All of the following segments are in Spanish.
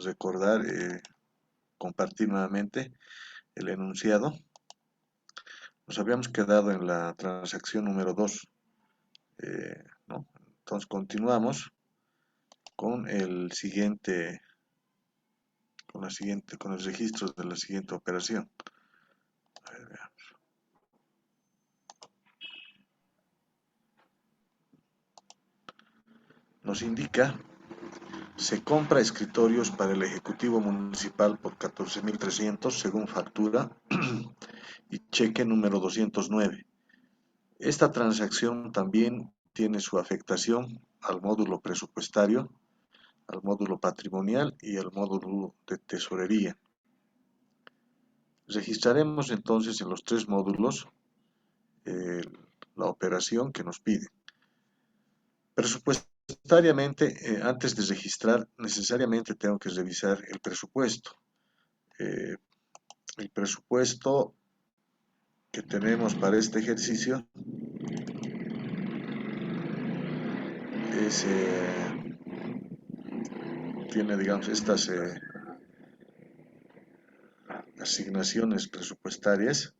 recordar, compartir nuevamente el enunciado. Nos habíamos quedado en la transacción número 2, ¿no? Entonces continuamos con el siguiente, con los registros de la siguiente operación. A ver, veamos. Nos indica: se compra escritorios para el Ejecutivo Municipal por 14.300 según factura y cheque número 209. Esta transacción también tiene su afectación al módulo presupuestario, al módulo patrimonial y al módulo de tesorería. Registraremos entonces en los tres módulos la operación que nos pide. Presupuestariamente, antes de registrar, necesariamente tengo que revisar el presupuesto. El presupuesto que tenemos para este ejercicio tiene, digamos, estas asignaciones presupuestarias,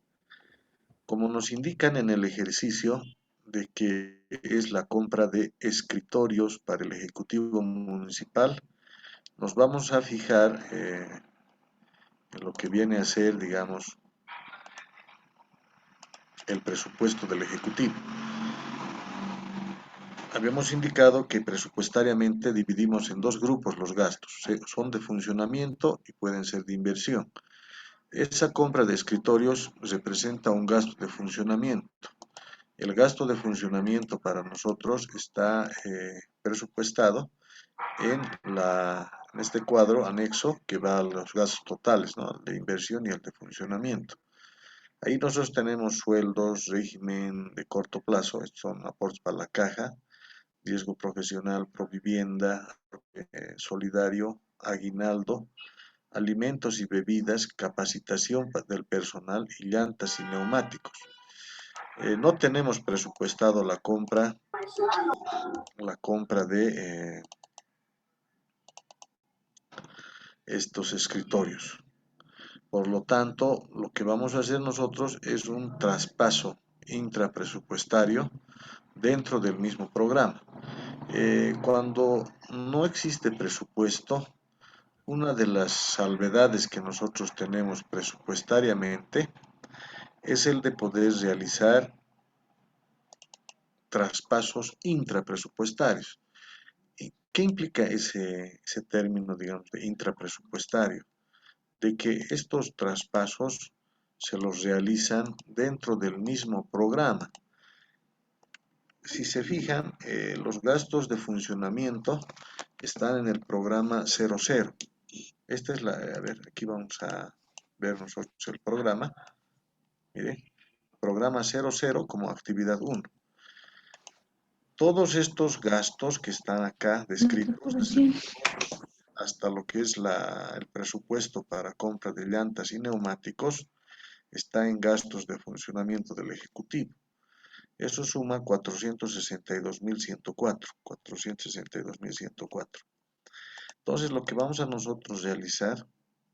como nos indican en el ejercicio de que es la compra de escritorios para el Ejecutivo Municipal. Nos vamos a fijar en lo que viene a ser, digamos, el presupuesto del Ejecutivo. Habíamos indicado que presupuestariamente dividimos en dos grupos los gastos, son de funcionamiento y pueden ser de inversión. Esa compra de escritorios representa un gasto de funcionamiento. El gasto de funcionamiento para nosotros está presupuestado en este cuadro anexo que va a los gastos totales, ¿no? El de inversión y el de funcionamiento. Ahí nosotros tenemos sueldos, régimen de corto plazo, estos son aportes para la caja, riesgo profesional, provivienda, solidario, aguinaldo, alimentos y bebidas, capacitación del personal y llantas y neumáticos. No tenemos presupuestado la compra de estos escritorios. Por lo tanto, lo que vamos a hacer nosotros es un traspaso intrapresupuestario dentro del mismo programa. Cuando no existe presupuesto, una de las salvedades que nosotros tenemos presupuestariamente es el de poder realizar traspasos intrapresupuestarios. ¿Qué implica ese término, digamos, de intrapresupuestario? De que estos traspasos se los realizan dentro del mismo programa. Si se fijan, los gastos de funcionamiento están en el programa 00. Esta es a ver, aquí vamos a ver nosotros el programa. Mire, programa 00 como actividad 1. Todos estos gastos que están acá descritos, hasta lo que es el presupuesto para compra de llantas y neumáticos, está en gastos de funcionamiento del Ejecutivo. Eso suma 462.104. 462.104. Entonces, lo que vamos a nosotros realizar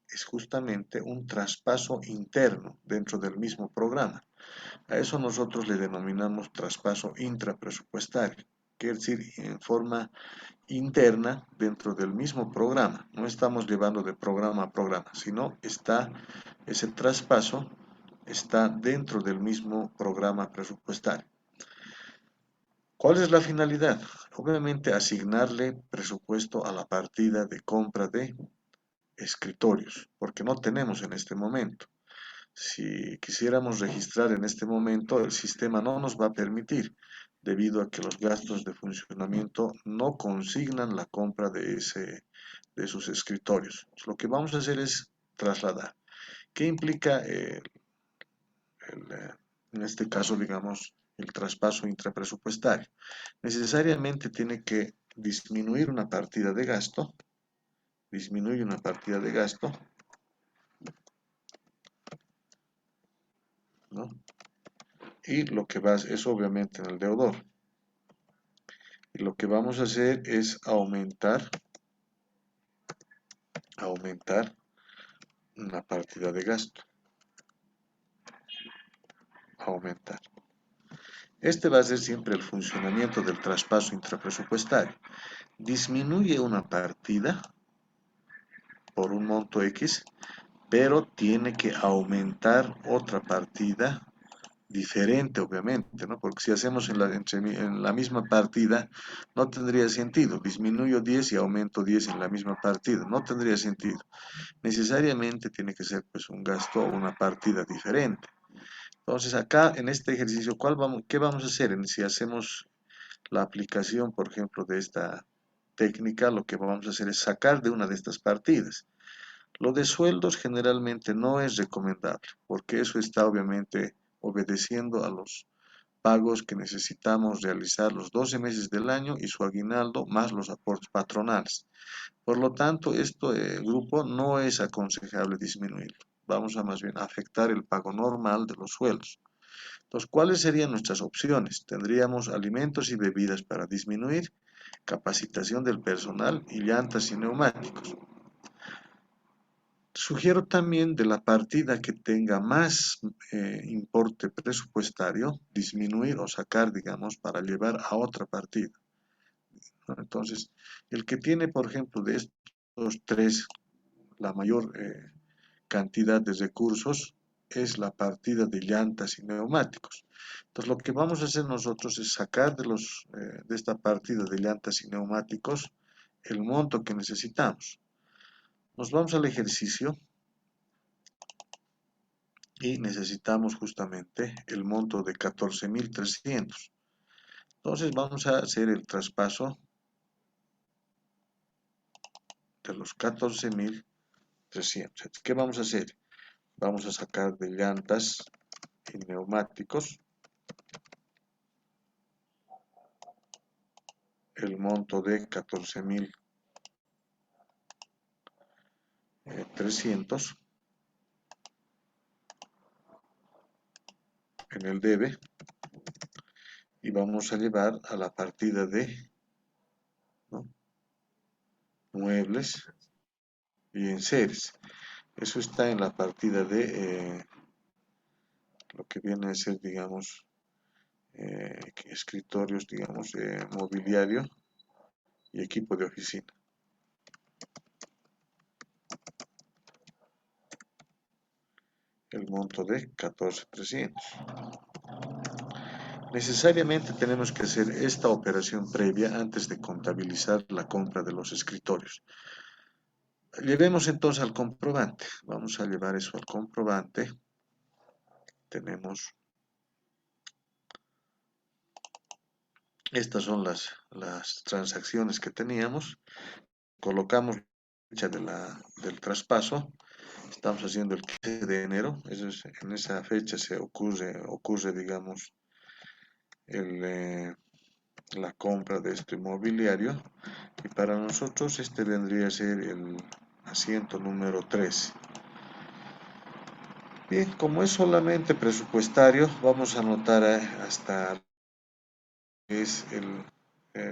es justamente un traspaso interno dentro del mismo programa. A eso nosotros le denominamos traspaso intrapresupuestario, quiere decir en forma interna dentro del mismo programa. No estamos llevando de programa a programa, sino ese traspaso está dentro del mismo programa presupuestario. ¿Cuál es la finalidad? Obviamente asignarle presupuesto a la partida de compra de escritorios, porque no tenemos en este momento. Si quisiéramos registrar en este momento, el sistema no nos va a permitir, debido a que los gastos de funcionamiento no consignan la compra de esos escritorios. Lo que vamos a hacer es trasladar. ¿Qué implica en este caso, digamos, el traspaso intrapresupuestario? Necesariamente tiene que disminuir una partida de gasto, ¿no? Y lo que va es obviamente en el deudor. Y lo que vamos a hacer es aumentar aumentar una partida de gasto. Aumentar. Este va a ser siempre el funcionamiento del traspaso intrapresupuestario. Disminuye una partida por un monto X, pero tiene que aumentar otra partida diferente, obviamente, ¿no? Porque si hacemos en la misma partida, no tendría sentido. Disminuyo 10 y aumento 10 en la misma partida. No tendría sentido. Necesariamente tiene que ser pues un gasto o una partida diferente. Entonces acá en este ejercicio, ¿qué vamos a hacer? Si hacemos la aplicación, por ejemplo, de esta técnica, lo que vamos a hacer es sacar de una de estas partidas. Lo de sueldos generalmente no es recomendable, porque eso está obviamente obedeciendo a los pagos que necesitamos realizar los 12 meses del año y su aguinaldo más los aportes patronales. Por lo tanto, grupo no es aconsejable disminuirlo. Vamos a más bien afectar el pago normal de los sueldos. Entonces, ¿cuáles serían nuestras opciones? Tendríamos alimentos y bebidas para disminuir, capacitación del personal y llantas y neumáticos. Sugiero también de la partida que tenga más importe presupuestario, disminuir o sacar, digamos, para llevar a otra partida, ¿no? Entonces, el que tiene, por ejemplo, de estos tres, la mayor cantidad de recursos es la partida de llantas y neumáticos. Entonces, lo que vamos a hacer nosotros es sacar de esta partida de llantas y neumáticos el monto que necesitamos. Nos vamos al ejercicio y necesitamos justamente el monto de 14.300. Entonces vamos a hacer el traspaso de los 14.300. ¿Qué vamos a hacer? Vamos a sacar de llantas y neumáticos el monto de 14.300 en el debe y vamos a llevar a la partida de, ¿no?, muebles y enseres. Eso está en la partida de lo que viene a ser, digamos, escritorios, digamos, mobiliario y equipo de oficina. El monto de 14.300. Necesariamente tenemos que hacer esta operación previa antes de contabilizar la compra de los escritorios. Llevemos entonces al comprobante. Vamos a llevar eso al comprobante. Tenemos, estas son las transacciones que teníamos. Colocamos la fecha del traspaso. Estamos haciendo el 15 de enero. En esa fecha se ocurre, digamos, la compra de este inmobiliario. Y para nosotros este vendría a ser el asiento número 13. Bien, como es solamente presupuestario, vamos a anotar hasta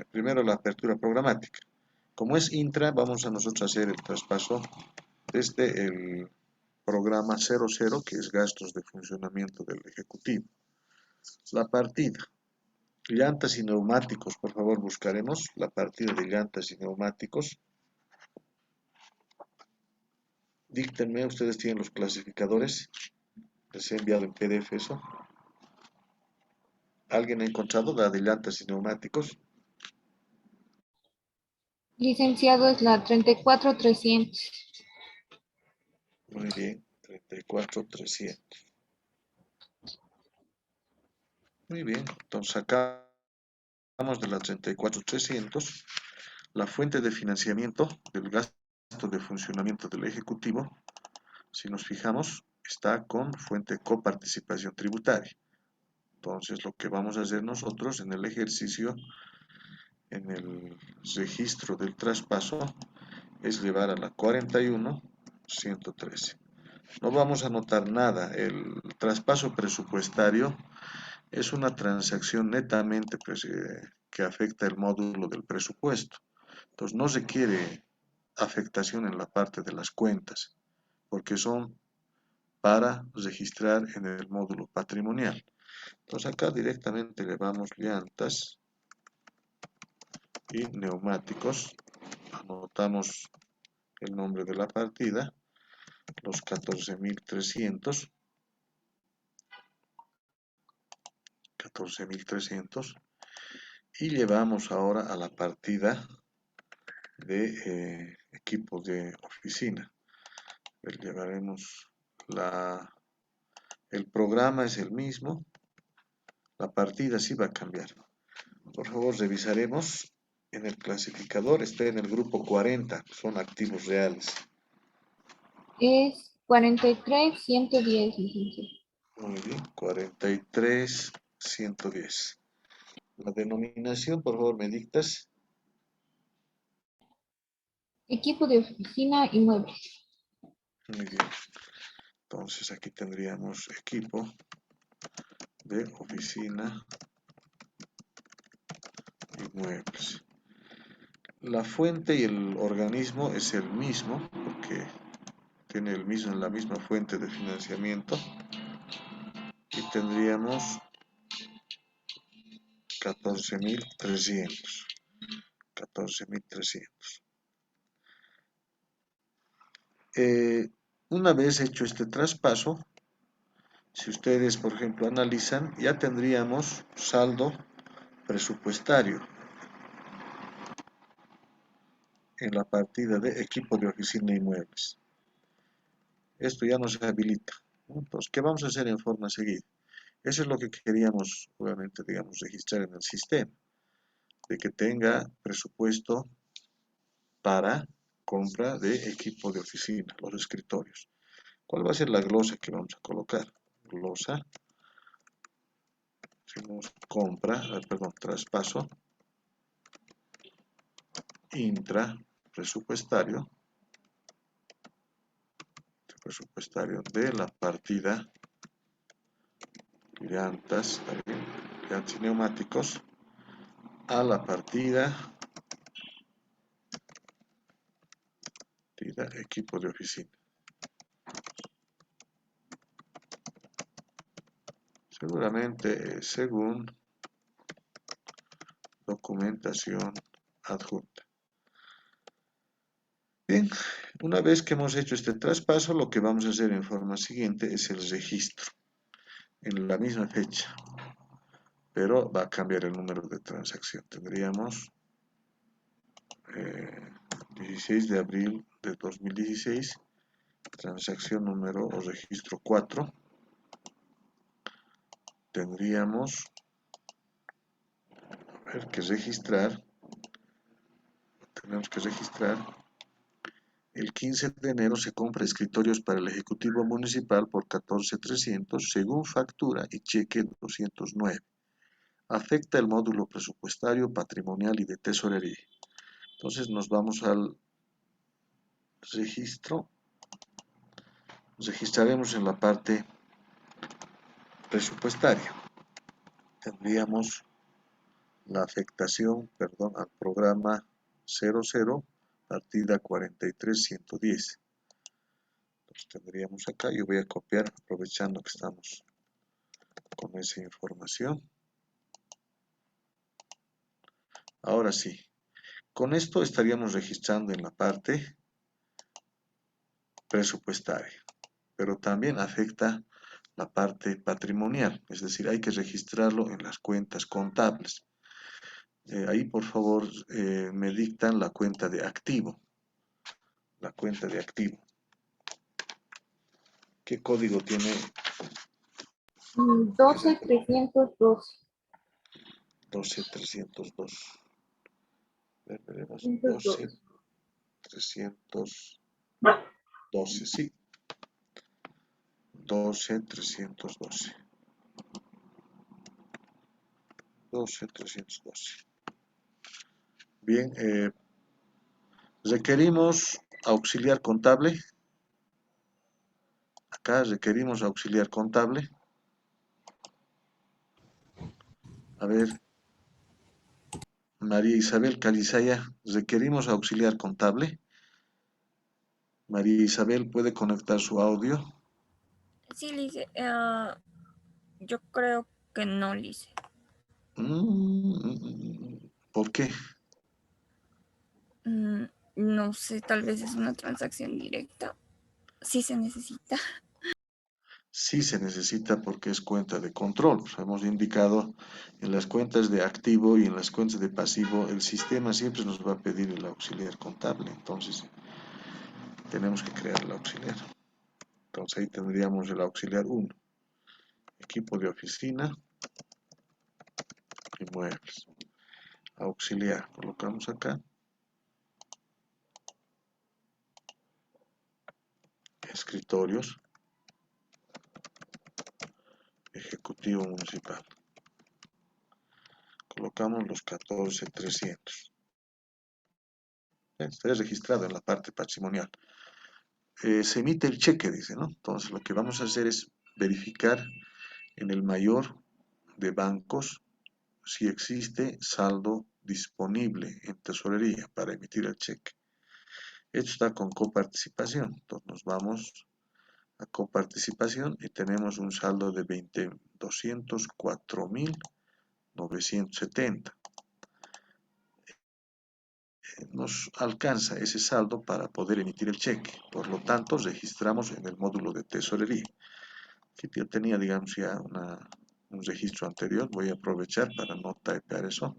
primero la apertura programática. Como es intra, vamos a nosotros hacer el traspaso desde el programa 00, que es gastos de funcionamiento del Ejecutivo. La partida, llantas y neumáticos, por favor buscaremos la partida de llantas y neumáticos. Díctenme, ustedes tienen los clasificadores. Les he enviado en PDF eso. ¿Alguien ha encontrado la de llantas y neumáticos? Licenciado, es la 34300. Muy bien, 34.300. Muy bien, entonces sacamos de la 34.300 la fuente de financiamiento del gasto de funcionamiento del Ejecutivo. Si nos fijamos, está con fuente coparticipación tributaria. Entonces, lo que vamos a hacer nosotros en el ejercicio, en el registro del traspaso, es llevar a la 41.113. No vamos a anotar nada. El traspaso presupuestario es una transacción netamente que afecta el módulo del presupuesto. Entonces, no requiere afectación en la parte de las cuentas, porque son para registrar en el módulo patrimonial. Entonces acá directamente le damos llantas y neumáticos, anotamos el nombre de la partida, los 14.300, y llevamos ahora a la partida de equipos de oficina. Llevaremos el programa es el mismo, la partida sí va a cambiar. Por favor, revisaremos. En el clasificador está en el grupo 40, son activos reales. Es 43.110, licenciado. Muy bien, 43.110. La denominación, por favor, me dictas. Equipo de oficina y muebles. Muy bien. Entonces aquí tendríamos equipo de oficina y muebles. La fuente y el organismo es el mismo, porque tiene la misma fuente de financiamiento. Y tendríamos 14.300. 14.300. Una vez hecho este traspaso, si ustedes, por ejemplo, analizan, ya tendríamos saldo presupuestario en la partida de equipo de oficina y muebles. Esto ya nos habilita. Entonces, ¿qué vamos a hacer en forma seguida? Eso es lo que queríamos, obviamente, digamos, registrar en el sistema, de que tenga presupuesto para compra de equipo de oficina, los escritorios. ¿Cuál va a ser la glosa que vamos a colocar? Glosa, decimos compra, perdón, traspaso intrapresupuestario de la partida llantas, llantas y neumáticos a la partida equipo de oficina. Seguramente según documentación adjunta. Bien, una vez que hemos hecho este traspaso, lo que vamos a hacer en forma siguiente es el registro en la misma fecha, pero va a cambiar el número de transacción. Tendríamos 16 de abril de 2016, transacción número o registro 4. Tendríamos tenemos que registrar el 15 de enero se compra escritorios para el Ejecutivo Municipal por 14.300 según factura y cheque 209. Afecta el módulo presupuestario, patrimonial y de tesorería. Entonces nos vamos al registro. Registraremos en la parte presupuestaria. Tendríamos la afectación, perdón, al programa 00, partida 43.110. Entonces tendríamos acá, yo voy a copiar aprovechando que estamos con esa información. Ahora sí, con esto estaríamos registrando en la parte presupuestaria, pero también afecta la parte patrimonial, es decir, hay que registrarlo en las cuentas contables. Ahí por favor me dictan la cuenta de activo. La cuenta de activo. ¿Qué código tiene? 12.312. 12.302. Veremos 112. 12.312, sí. 12.312. 12.312. Bien, requerimos auxiliar contable. Acá requerimos auxiliar contable. A ver, María Isabel Calizaya, requerimos auxiliar contable. María Isabel, ¿puede conectar su audio? Sí, Lice, yo creo que no, Lice. ¿Por qué? No sé, tal vez es una transacción directa. Sí se necesita. Sí se necesita porque es cuenta de control. Pues hemos indicado en las cuentas de activo y en las cuentas de pasivo, el sistema siempre nos va a pedir el auxiliar contable. Entonces, tenemos que crear el auxiliar. Entonces, ahí tendríamos el auxiliar 1. Equipo de oficina y muebles. Auxiliar. Colocamos acá. Escritorios. Ejecutivo municipal. Colocamos los 14,300. Está registrado en la parte patrimonial. Se emite el cheque, dice, ¿no? Entonces lo que vamos a hacer es verificar en el mayor de bancos si existe saldo disponible en tesorería para emitir el cheque. Esto está con coparticipación. Entonces nos vamos a coparticipación y tenemos un saldo de 204.970. Nos alcanza ese saldo para poder emitir el cheque. Por lo tanto, registramos en el módulo de tesorería. Aquí yo tenía, digamos, ya un registro anterior. Voy a aprovechar para no typear eso.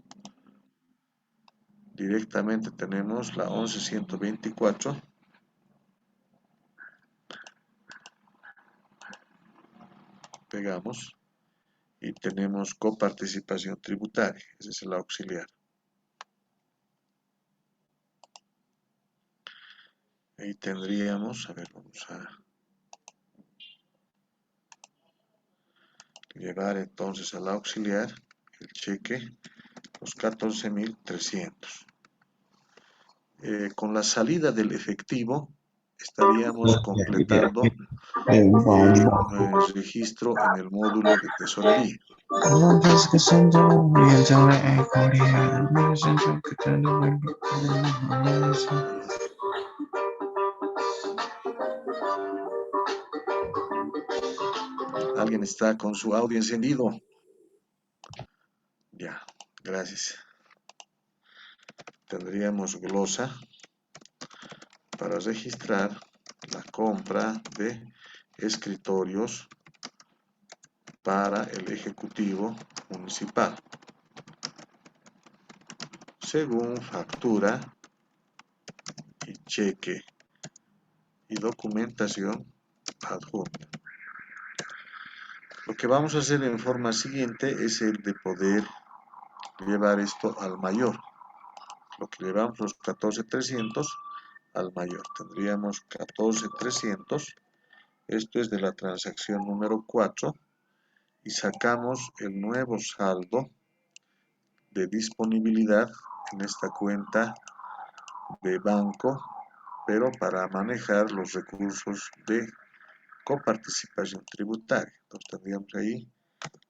Directamente tenemos la 11.124. Pegamos. Y tenemos coparticipación tributaria. Ese es el auxiliar. Ahí tendríamos, a ver, vamos a llevar entonces al auxiliar el cheque, los 14.300. Con la salida del efectivo estaríamos completando el registro en el módulo de tesorería. ¿Alguien está con su audio encendido? Ya, gracias. Tendríamos glosa para registrar la compra de escritorios para el Ejecutivo Municipal, según factura y cheque y documentación adjunta. Lo que vamos a hacer en forma siguiente es el de poder llevar esto al mayor. Lo que llevamos los 14.300 al mayor. Tendríamos 14.300. Esto es de la transacción número 4. Y sacamos el nuevo saldo de disponibilidad en esta cuenta de banco, pero para manejar los recursos de coparticipación tributaria. Entonces tendríamos ahí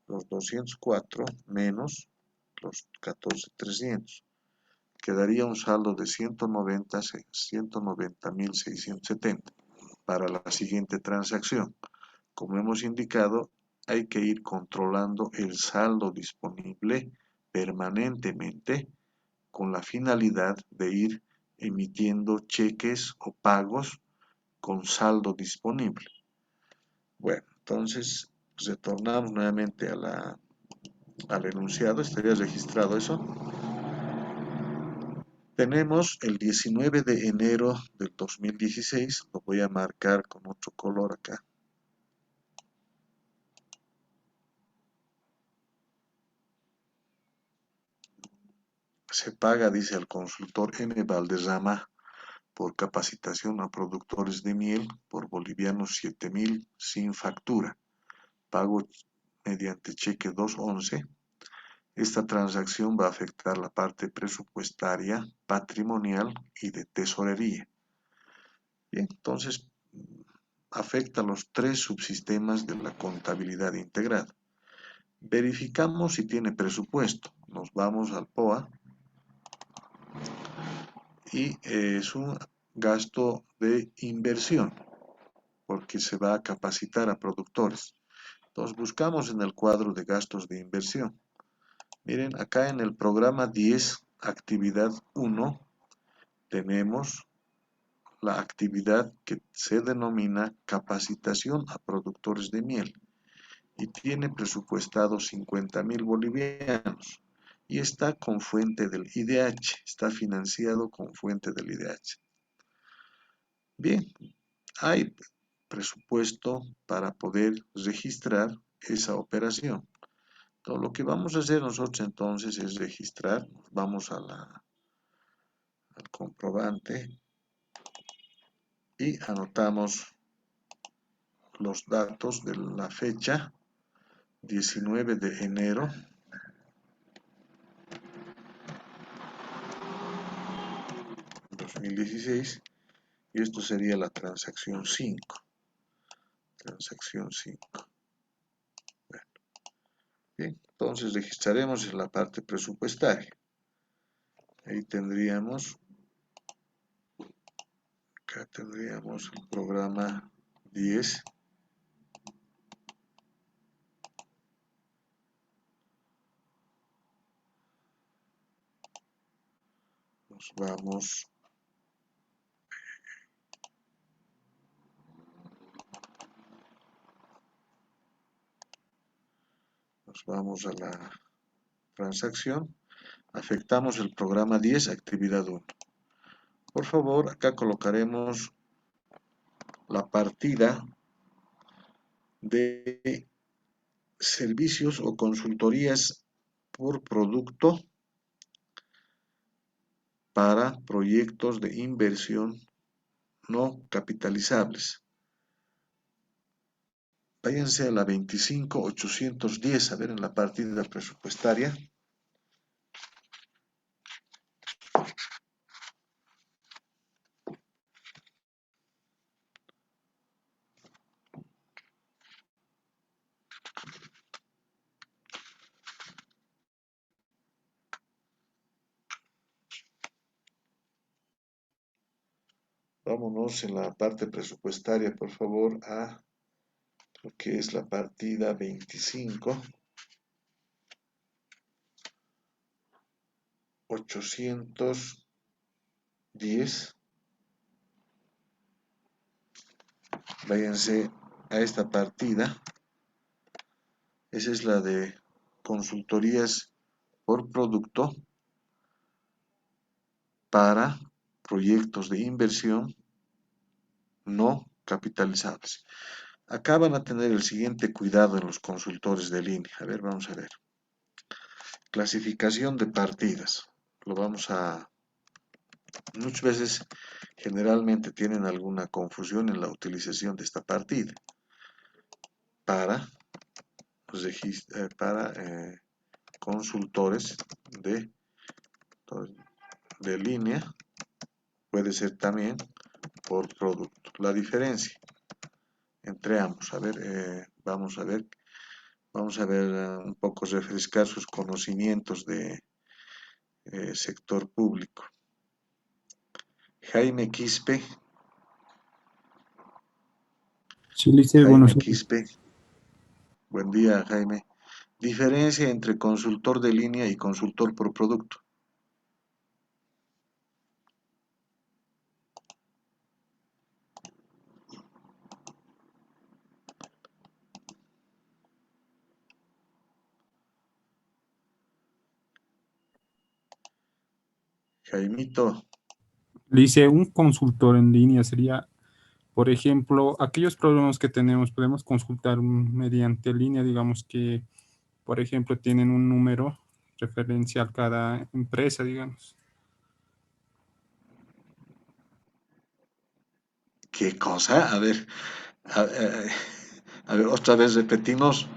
los 204 menos los 14.300. Quedaría un saldo de 190.670 para la siguiente transacción. Como hemos indicado, hay que ir controlando el saldo disponible permanentemente con la finalidad de ir emitiendo cheques o pagos con saldo disponible. Bueno, entonces retornamos nuevamente al enunciado. Estaría registrado eso. Tenemos el 19 de enero del 2016, lo voy a marcar con otro color acá. Se paga, dice el consultor M. Valderrama, por capacitación a productores de miel por bolivianos 7.000 sin factura. Pago mediante cheque 211. Esta transacción va a afectar la parte presupuestaria, patrimonial y de tesorería. Bien, entonces afecta los tres subsistemas de la contabilidad integrada. Verificamos si tiene presupuesto. Nos vamos al POA y es un gasto de inversión, porque se va a capacitar a productores. Entonces buscamos en el cuadro de gastos de inversión. Miren, acá en el programa 10, actividad 1, tenemos la actividad que se denomina capacitación a productores de miel y tiene presupuestado 50.000 bolivianos y está con fuente del IDH, está financiado con fuente del IDH. Bien, hay presupuesto para poder registrar esa operación. Todo lo que vamos a hacer nosotros entonces es registrar, vamos a al comprobante y anotamos los datos de la fecha 19 de enero de 2016 y esto sería la transacción 5. Transacción 5. Bueno, bien, entonces registraremos en la parte presupuestaria. Ahí tendríamos, acá tendríamos el programa 10. Nos vamos a la transacción, afectamos el programa 10, actividad 1. Por favor, acá colocaremos la partida de servicios o consultorías por producto para proyectos de inversión no capitalizables. Váyanse a la 25.810, a ver en la partida presupuestaria. Vámonos en la parte presupuestaria, por favor, a lo que es la partida 25.810. Váyanse a esta partida. Esa es la de consultorías por producto para proyectos de inversión no capitalizables. Acá van a tener el siguiente cuidado en los consultores de línea. A ver, vamos a ver. Clasificación de partidas. Lo vamos a... Muchas veces, generalmente tienen alguna confusión en la utilización de esta partida. Para consultores de línea, puede ser también por producto. La diferencia entre ambos, a ver, vamos a ver un poco, refrescar sus conocimientos de sector público. Jaime Quispe. Sí, Lice, Jaime Quispe. Buen día, Jaime. Diferencia entre consultor de línea y consultor por producto. Jaimito. Lice, un consultor en línea sería, por ejemplo, aquellos problemas que tenemos, podemos consultar mediante línea, digamos que, por ejemplo, tienen un número referencial cada empresa, digamos. ¿Qué cosa? A ver, otra vez repetimos.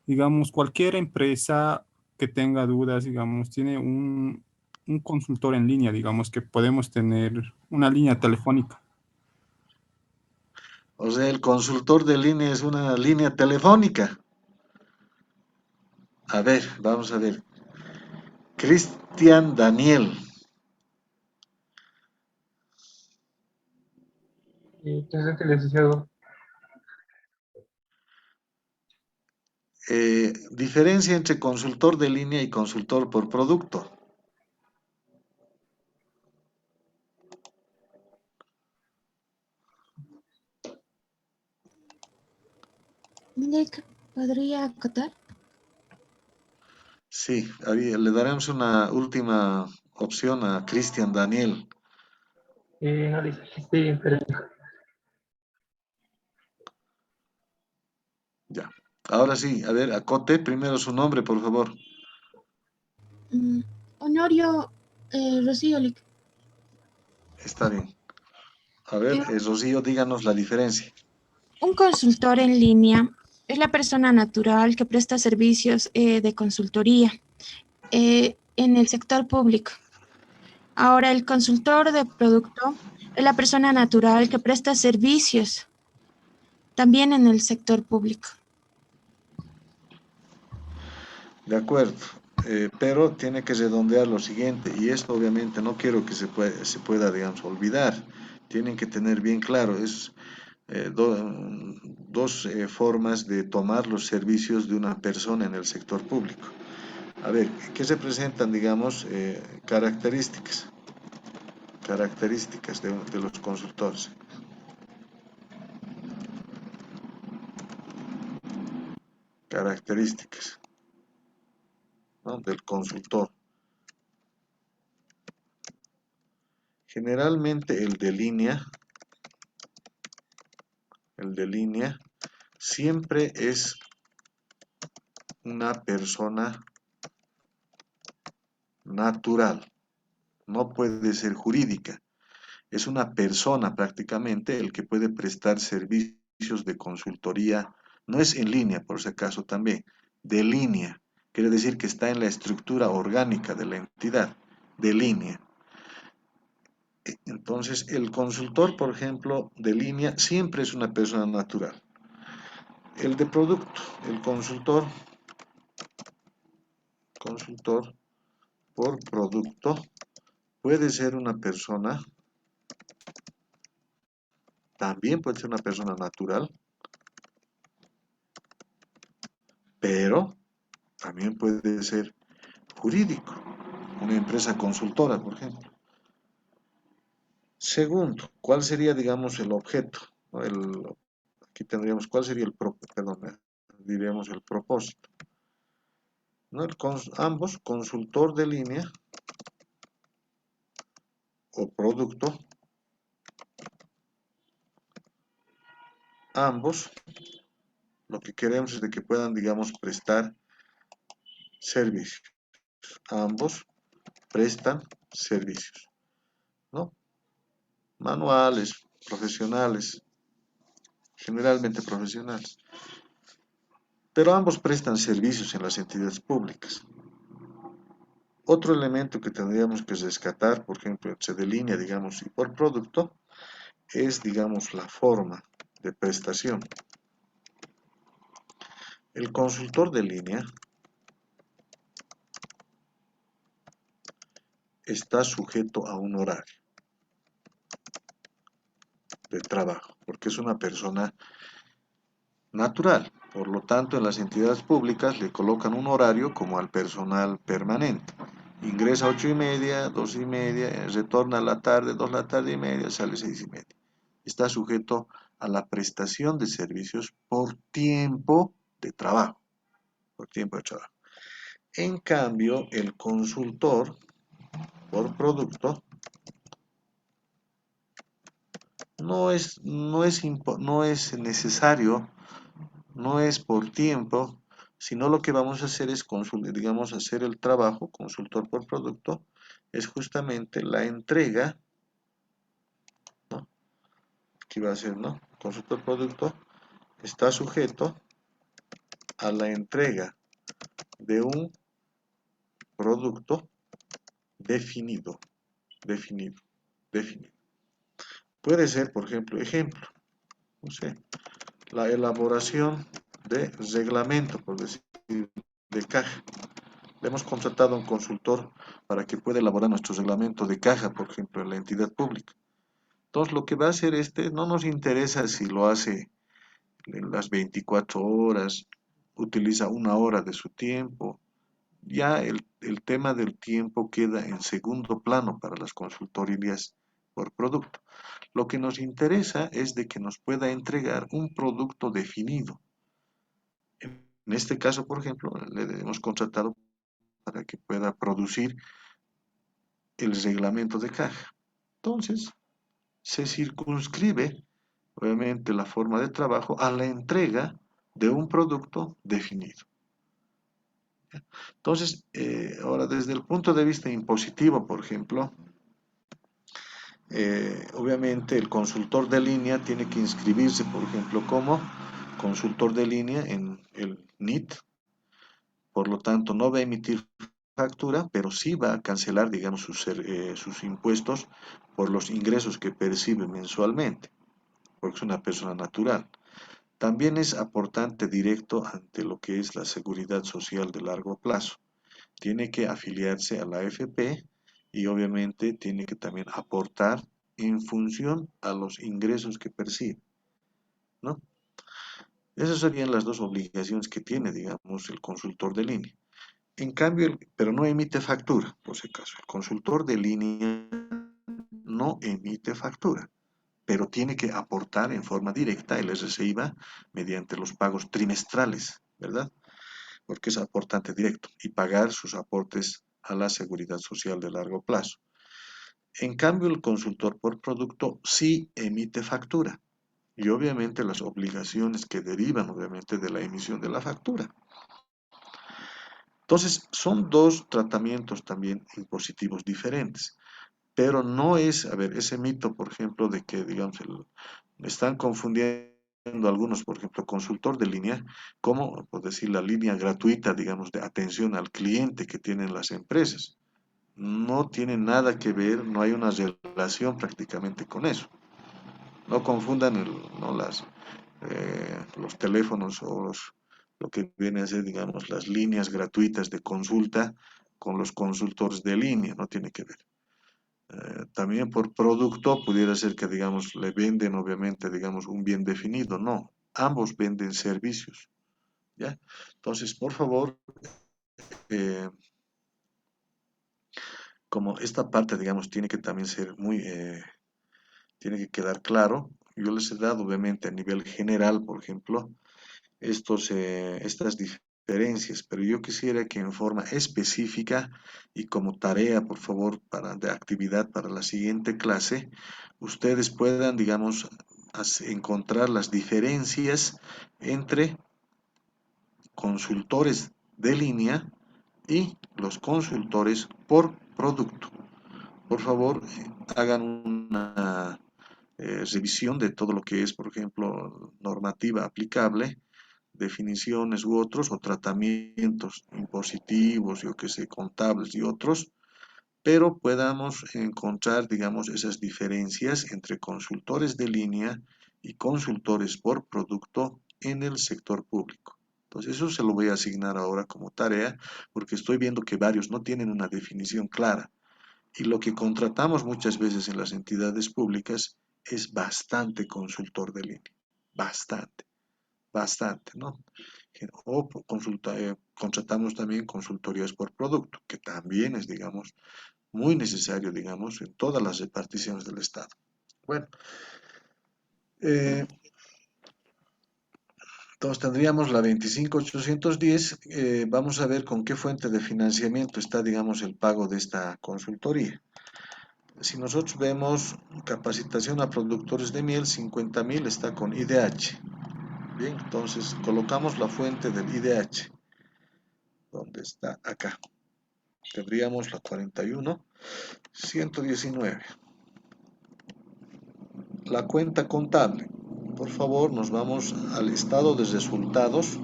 Digamos, cualquier empresa que tenga dudas, digamos, tiene un consultor en línea, digamos, que podemos tener una línea telefónica. O sea, el consultor de línea es una línea telefónica. A ver, vamos a ver. Cristian Daniel. Presente, licenciado. Diferencia entre consultor de línea y consultor por producto. Nick, ¿podría acotar? Sí, le daremos una última opción a Cristian Daniel. No, estoy esperando. Ya. Ahora sí, a ver, acote primero su nombre, por favor. Honorio Rocío Lic. Está bien. A ver, Rocío, díganos la diferencia. Un consultor en línea es la persona natural que presta servicios de consultoría en el sector público. Ahora, el consultor de producto es la persona natural que presta servicios también en el sector público. De acuerdo, pero tiene que redondear lo siguiente, y esto obviamente no quiero que se pueda, digamos, olvidar. Tienen que tener bien claro, es dos formas de tomar los servicios de una persona en el sector público. A ver, ¿qué se presentan, digamos, características de los consultores? Características, ¿no?, del consultor. Generalmente el de línea siempre es una persona natural, no puede ser jurídica. Es una persona prácticamente el que puede prestar servicios de consultoría, no es en línea por si acaso también, de línea, quiere decir que está en la estructura orgánica de la entidad, de línea. Entonces, el consultor, por ejemplo, de línea, siempre es una persona natural. El de producto, el consultor por producto, puede ser una persona, también puede ser una persona natural, pero también puede ser jurídico, una empresa consultora, por ejemplo. Segundo, ¿cuál sería, digamos, el objeto? ¿No? Aquí tendríamos, ¿cuál sería diríamos el propósito? ¿No? Ambos, consultor de línea o producto, ambos, lo que queremos es de que puedan, digamos, prestar servicios. Ambos prestan servicios, ¿no? Manuales, profesionales, generalmente profesionales. Pero ambos prestan servicios en las entidades públicas. Otro elemento que tendríamos que rescatar, por ejemplo, entre de línea, digamos, y por producto, es, digamos, la forma de prestación. El consultor de línea está sujeto a un horario de trabajo, porque es una persona natural. Por lo tanto, en las entidades públicas le colocan un horario como al personal permanente. Ingresa a 8:30, 2:30, retorna a la tarde, 2 de la tarde y media, sale 6:30. Está sujeto a la prestación de servicios por tiempo de trabajo. En cambio, el consultor por producto no es necesario, no es por tiempo, sino lo que vamos a hacer es, digamos, hacer el trabajo, consultor por producto, es justamente la entrega, ¿no? Aquí va a ser, ¿no? Consultor producto está sujeto a la entrega de un producto definido. Puede ser, por ejemplo, no sé, la elaboración de reglamento, por decir, de caja. Le hemos contratado a un consultor para que pueda elaborar nuestro reglamento de caja, por ejemplo, en la entidad pública. Entonces, lo que va a hacer no nos interesa si lo hace en las 24 horas, utiliza 1 hora de su tiempo. Ya el tema del tiempo queda en segundo plano para las consultorías por producto. Lo que nos interesa es de que nos pueda entregar un producto definido. En este caso, por ejemplo, le hemos contratado para que pueda producir el reglamento de caja. Entonces, se circunscribe, obviamente, la forma de trabajo a la entrega de un producto definido. Entonces, ahora desde el punto de vista impositivo, por ejemplo, obviamente el consultor de línea tiene que inscribirse, por ejemplo, como consultor de línea en el NIT, por lo tanto no va a emitir factura, pero sí va a cancelar, digamos, sus impuestos por los ingresos que percibe mensualmente, porque es una persona natural. También es aportante directo ante lo que es la seguridad social de largo plazo. Tiene que afiliarse a la AFP y obviamente tiene que también aportar en función a los ingresos que percibe, ¿no? Esas serían las dos obligaciones que tiene, digamos, el consultor de línea. En cambio, pero no emite factura, por si acaso. El consultor de línea no emite factura, pero tiene que aportar en forma directa el RCIVA mediante los pagos trimestrales, ¿verdad? Porque es aportante directo y pagar sus aportes a la seguridad social de largo plazo. En cambio, el consultor por producto sí emite factura y obviamente las obligaciones que derivan obviamente de la emisión de la factura. Entonces, son dos tratamientos también impositivos diferentes, pero no es, a ver, ese mito, por ejemplo, de que, digamos, están confundiendo algunos, por ejemplo, consultor de línea, como, por decir, la línea gratuita, digamos, de atención al cliente que tienen las empresas. No tiene nada que ver, no hay una relación prácticamente con eso. No confundan ¿no? Los teléfonos o lo que viene a ser, digamos, las líneas gratuitas de consulta con los consultores de línea, no tiene que ver. También por producto pudiera ser que, digamos, le venden obviamente, digamos, un bien definido, no, ambos venden servicios, ¿ya? Entonces, por favor, eh, como esta parte, digamos, tiene que también ser tiene que quedar claro, yo les he dado obviamente a nivel general, por ejemplo, estas diferencias, pero yo quisiera que en forma específica y como tarea, por favor, de actividad para la siguiente clase, ustedes puedan, digamos, encontrar las diferencias entre consultores de línea y los consultores por producto. Por favor, hagan una revisión de todo lo que es, por ejemplo, normativa aplicable, definiciones u otros, o tratamientos impositivos, yo que sé, contables y otros, pero podamos encontrar, digamos, esas diferencias entre consultores de línea y consultores por producto en el sector público. Entonces, eso se lo voy a asignar ahora como tarea, porque estoy viendo que varios no tienen una definición clara. Y lo que contratamos muchas veces en las entidades públicas es bastante consultor de línea, bastante, ¿no? O contratamos también consultorías por producto, que también es, digamos, muy necesario, digamos, en todas las reparticiones del Estado. Bueno, entonces tendríamos la 25810, vamos a ver con qué fuente de financiamiento está, digamos, el pago de esta consultoría. Si nosotros vemos capacitación a productores de miel, 50.000 está con IDH. Bien, entonces colocamos la fuente del IDH. ¿Dónde está? Acá. Tendríamos la 41.119. La cuenta contable. Por favor, nos vamos al estado de resultados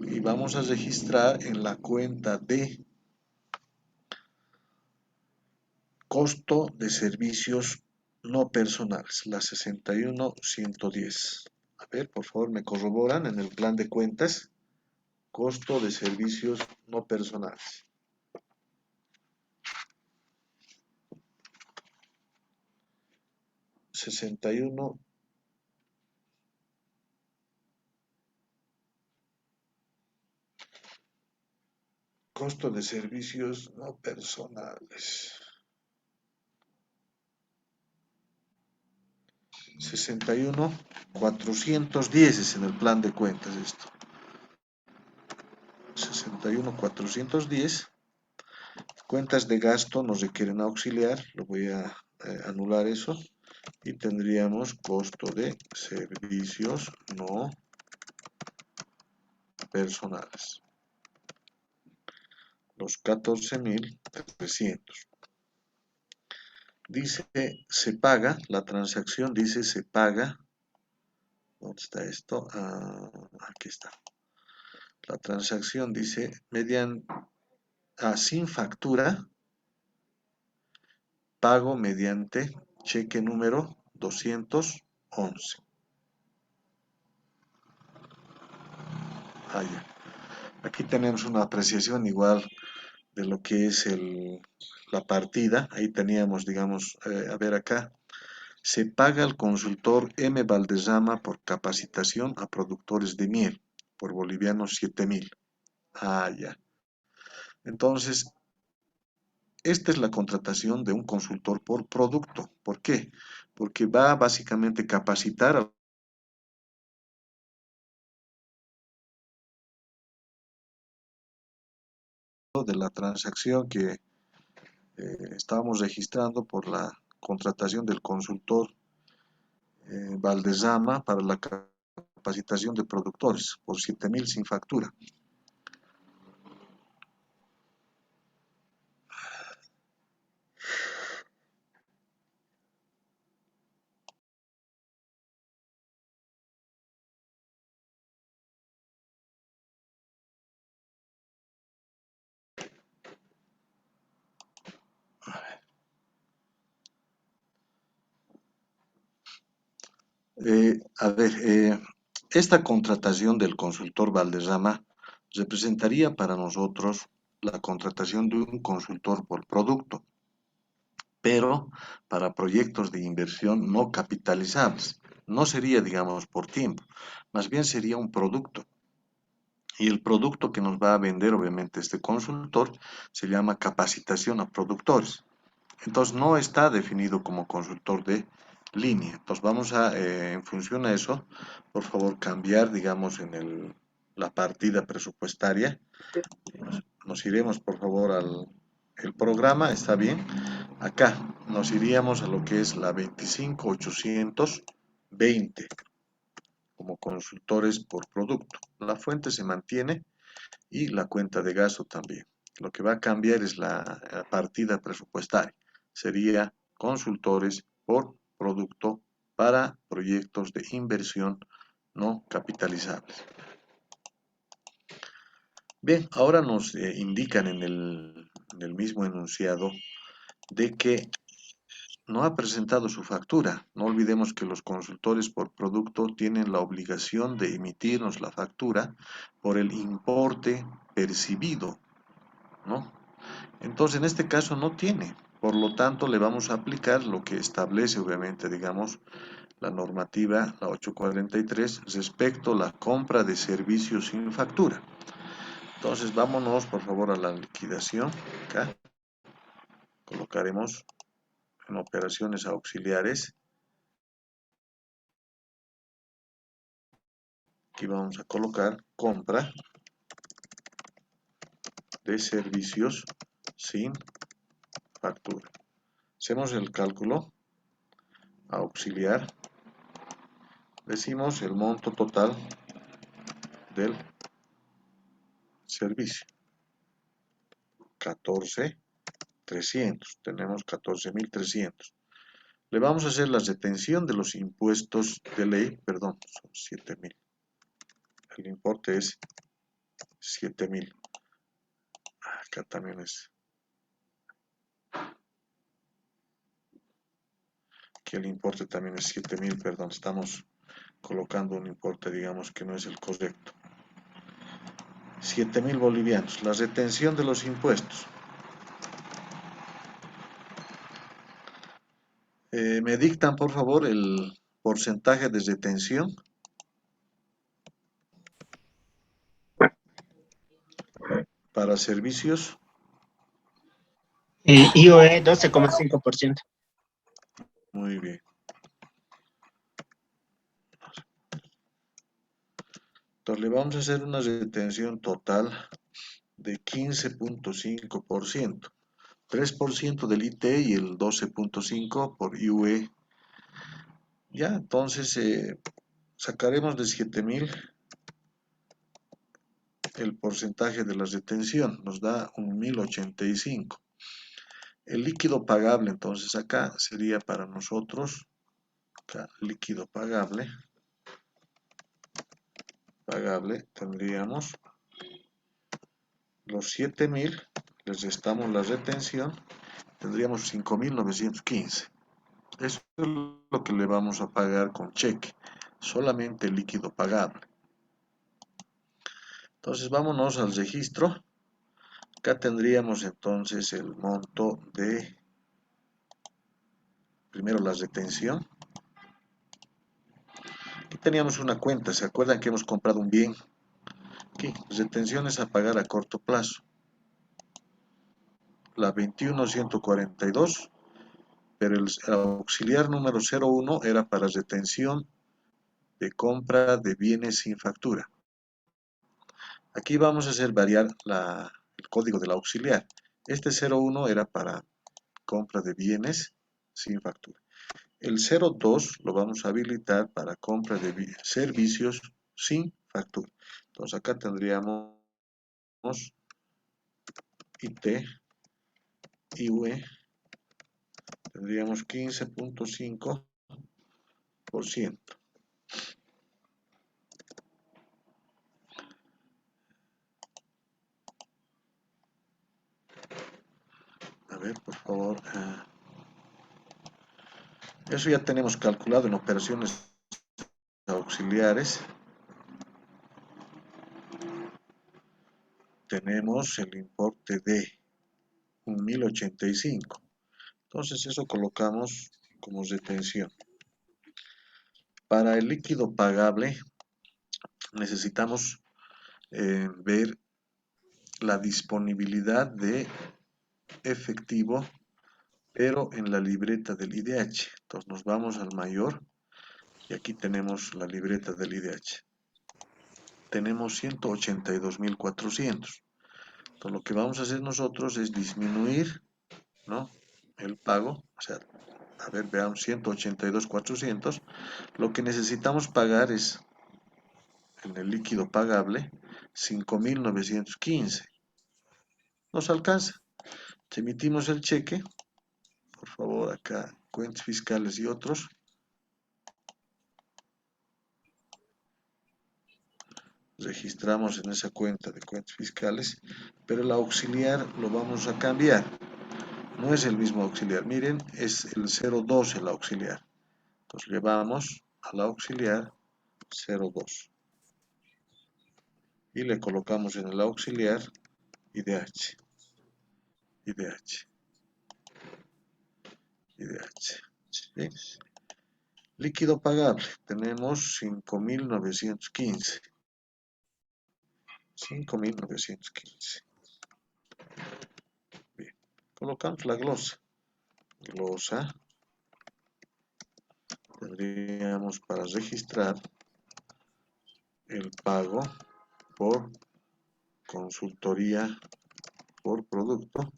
y vamos a registrar en la cuenta de costo de servicios no personales, la 61.110. A ver, por favor, me corroboran en el plan de cuentas, costo de servicios no personales. 61 costo de servicios no personales. 61.410 es en el plan de cuentas esto. 61.410. Cuentas de gasto nos requieren auxiliar. Lo voy a anular eso. Y tendríamos costo de servicios no personales. Los 14.300. Dice, se paga, la transacción dice, se paga. ¿Dónde está esto? Aquí está. La transacción dice, mediante, sin factura, pago mediante cheque número 211. Ya. Aquí tenemos una apreciación igual de lo que es la partida. Ahí teníamos, digamos, a ver acá. Se paga al consultor M. Valderrama por capacitación a productores de miel, por bolivianos 7.000. Ya. Entonces, esta es la contratación de un consultor por producto. ¿Por qué? Porque va básicamente a capacitar a de la transacción que estábamos registrando por la contratación del consultor Valderrama para la capacitación de productores por 7.000 sin factura. Esta contratación del consultor Valderrama representaría para nosotros la contratación de un consultor por producto, pero para proyectos de inversión no capitalizables. No sería, digamos, por tiempo, más bien sería un producto. Y el producto que nos va a vender, obviamente, este consultor se llama capacitación a productores. Entonces, no está definido como consultor de línea. Entonces, vamos a, en función a eso, por favor, cambiar, digamos, en la partida presupuestaria. Nos iremos, por favor, al programa, ¿está bien? Acá nos iríamos a lo que es la 25.820 como consultores por producto. La fuente se mantiene y la cuenta de gasto también. Lo que va a cambiar es la partida presupuestaria. Sería consultores por producto para proyectos de inversión no capitalizables. Bien, ahora nos indican en el mismo enunciado de que no ha presentado su factura. No olvidemos que los consultores por producto tienen la obligación de emitirnos la factura por el importe percibido, ¿no? Entonces, en este caso no tiene. Por lo tanto, le vamos a aplicar lo que establece, obviamente, digamos, la normativa, la 843, respecto a la compra de servicios sin factura. Entonces, vámonos, por favor, a la liquidación. Acá colocaremos en operaciones auxiliares. Aquí vamos a colocar compra de servicios sin factura. Hacemos el cálculo auxiliar. Decimos el monto total del servicio. 14.300. Tenemos 14.300. Le vamos a hacer la retención de los impuestos de ley. Perdón, son 7.000. El importe es 7.000. Acá también es. Aquí el importe también es 7.000. Perdón, estamos colocando un importe, digamos, que no es el correcto. 7.000 bolivianos. La retención de los impuestos. Me dictan, por favor, el porcentaje de retención. Para servicios, IOE 12,5%. muy bien. Entonces le vamos a hacer una retención total de 15.5%. 3% del IT y el 12.5% por IUE. Ya, entonces sacaremos de 7.000 el porcentaje de la retención, nos da un 1.085. El líquido pagable, entonces acá sería para nosotros, acá, líquido pagable, tendríamos los 7.000, les restamos la retención, tendríamos 5.915. Eso es lo que le vamos a pagar con cheque, solamente el líquido pagable. Entonces vámonos al registro. Acá tendríamos entonces el monto de, primero la retención. Aquí teníamos una cuenta, ¿se acuerdan que hemos comprado un bien? Aquí, retenciones a pagar a corto plazo. La 21.142, pero el auxiliar número 01 era para retención de compra de bienes sin factura. Aquí vamos a hacer variar el código del auxiliar. Este 01 era para compra de bienes sin factura. El 02 lo vamos a habilitar para compra de servicios sin factura. Entonces acá tendríamos IT, IUE, tendríamos 15.5%. A ver, por favor. Eso ya tenemos calculado en operaciones auxiliares. Tenemos el importe de 1.085. Entonces eso colocamos como retención. Para el líquido pagable necesitamos ver la disponibilidad de efectivo, pero en la libreta del IDH. Entonces nos vamos al mayor y aquí tenemos la libreta del IDH. Tenemos 182.400. Entonces lo que vamos a hacer nosotros es disminuir, ¿no?, el pago, o sea, a ver, veamos, 182.400. Lo que necesitamos pagar es, en el líquido pagable, 5.915. Nos alcanza. Emitimos el cheque, por favor, acá, cuentas fiscales y otros. Registramos en esa cuenta de cuentas fiscales, pero el auxiliar lo vamos a cambiar. No es el mismo auxiliar, miren, es el 02 el auxiliar. Entonces le vamos al auxiliar 02 y le colocamos en el auxiliar IDH. ¿Sí? Líquido pagable, tenemos 5.915. 5.915. Bien, colocamos la glosa. Glosa. Tendríamos para registrar el pago por consultoría por producto,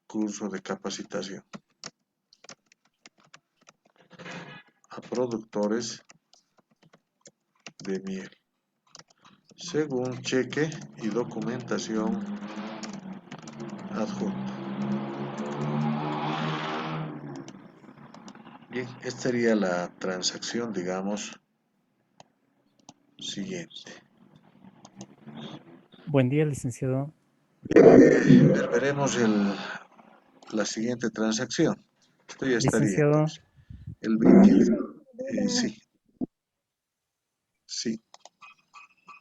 curso de capacitación a productores de miel, según cheque y documentación adjunta. Bien, esta sería la transacción, digamos, siguiente. Buen día, licenciado. Veremos la siguiente transacción. Esto ya estaría. Licenciado, El 20. Sí. Sí.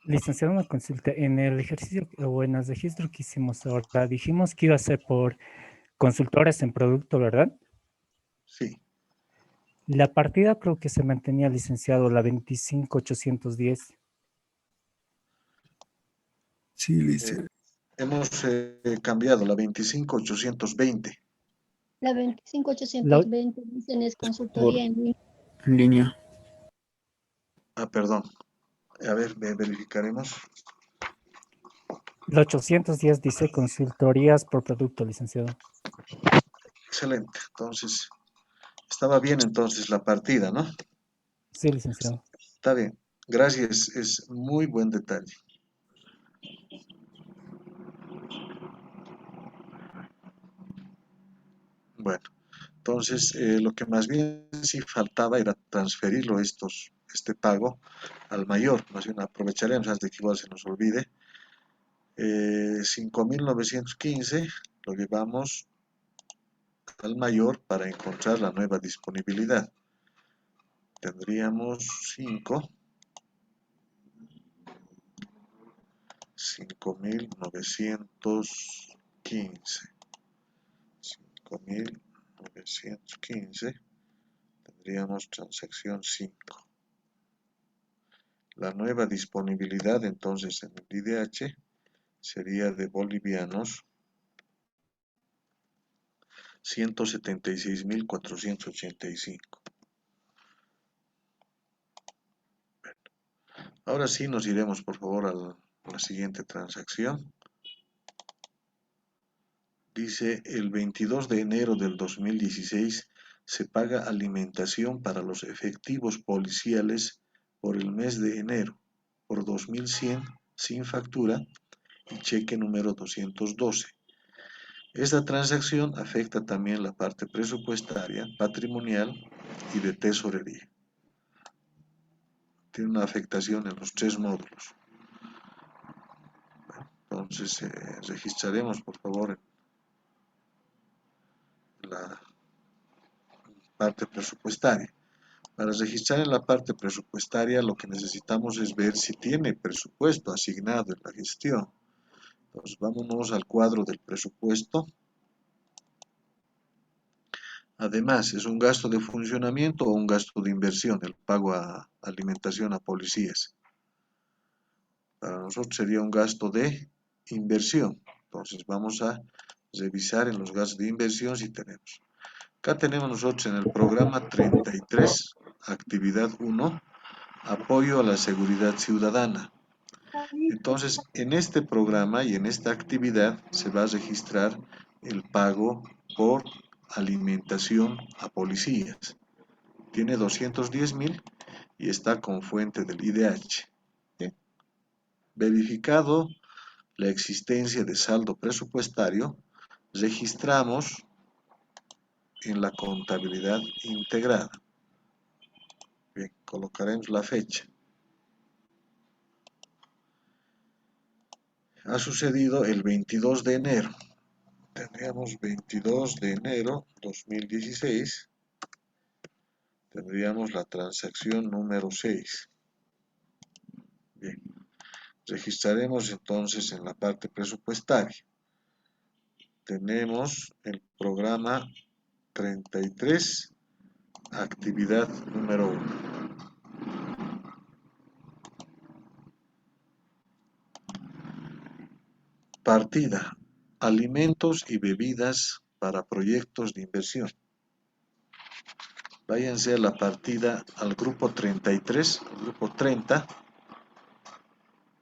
licenciado, una consulta. En el ejercicio o en el registro que hicimos ahora, dijimos que iba a ser por consultores en producto, ¿verdad? Sí. La partida creo que se mantenía, licenciado, la 25810. Sí, licenciado. Hemos cambiado la 25820. La 25820 dicen es consultoría en línea. En línea. Ah, perdón. A ver, verificaremos. La 810 dice consultorías por producto, licenciado. Excelente. Entonces, estaba bien entonces la partida, ¿no? Sí, licenciado. Está bien. Gracias. Es muy buen detalle. Bueno, entonces lo que más bien sí faltaba era transferirlo este pago al mayor. Más bien aprovecharemos antes de que igual se nos olvide. 5.915 lo llevamos al mayor para encontrar la nueva disponibilidad. Tendríamos 5.915 tendríamos transacción 5. La nueva disponibilidad entonces en el IDH sería de bolivianos 176.485. Bueno, ahora sí nos iremos por favor a la siguiente transacción. Dice, el 22 de enero del 2016 se paga alimentación para los efectivos policiales por el mes de enero por 2.100 sin factura y cheque número 212. Esta transacción afecta también la parte presupuestaria, patrimonial y de tesorería. Tiene una afectación en los 3 módulos. Entonces, registraremos por favor la parte presupuestaria. Para registrar en la parte presupuestaria lo que necesitamos es ver si tiene presupuesto asignado en la gestión. Entonces vámonos al cuadro del presupuesto. Además, ¿es un gasto de funcionamiento o un gasto de inversión el pago a alimentación a policías? Para nosotros sería un gasto de inversión. Entonces vamos a revisar en los gastos de inversión si tenemos. Acá tenemos nosotros en el programa 33, actividad 1, apoyo a la seguridad ciudadana. Entonces, en este programa y en esta actividad se va a registrar el pago por alimentación a policías. Tiene 210.000 y está con fuente del IDH. Bien. Verificado la existencia de saldo presupuestario, registramos en la contabilidad integrada. Bien, colocaremos la fecha. Ha sucedido el 22 de enero. Tendríamos 22 de enero 2016. Tendríamos la transacción número 6. Bien. Registraremos entonces en la parte presupuestaria. Tenemos el programa 33, actividad número 1. Partida, alimentos y bebidas para proyectos de inversión. Váyanse a la partida al grupo 33, grupo 30,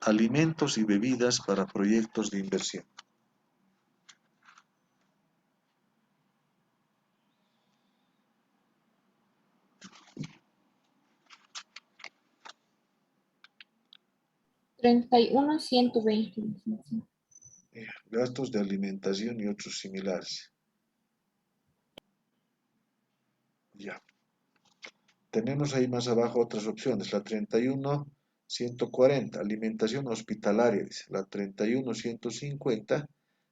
alimentos y bebidas para proyectos de inversión. $31,120. Gastos de alimentación y otros similares. Ya. Tenemos ahí más abajo otras opciones. La 31,140, alimentación hospitalaria. Dice. La 31,150,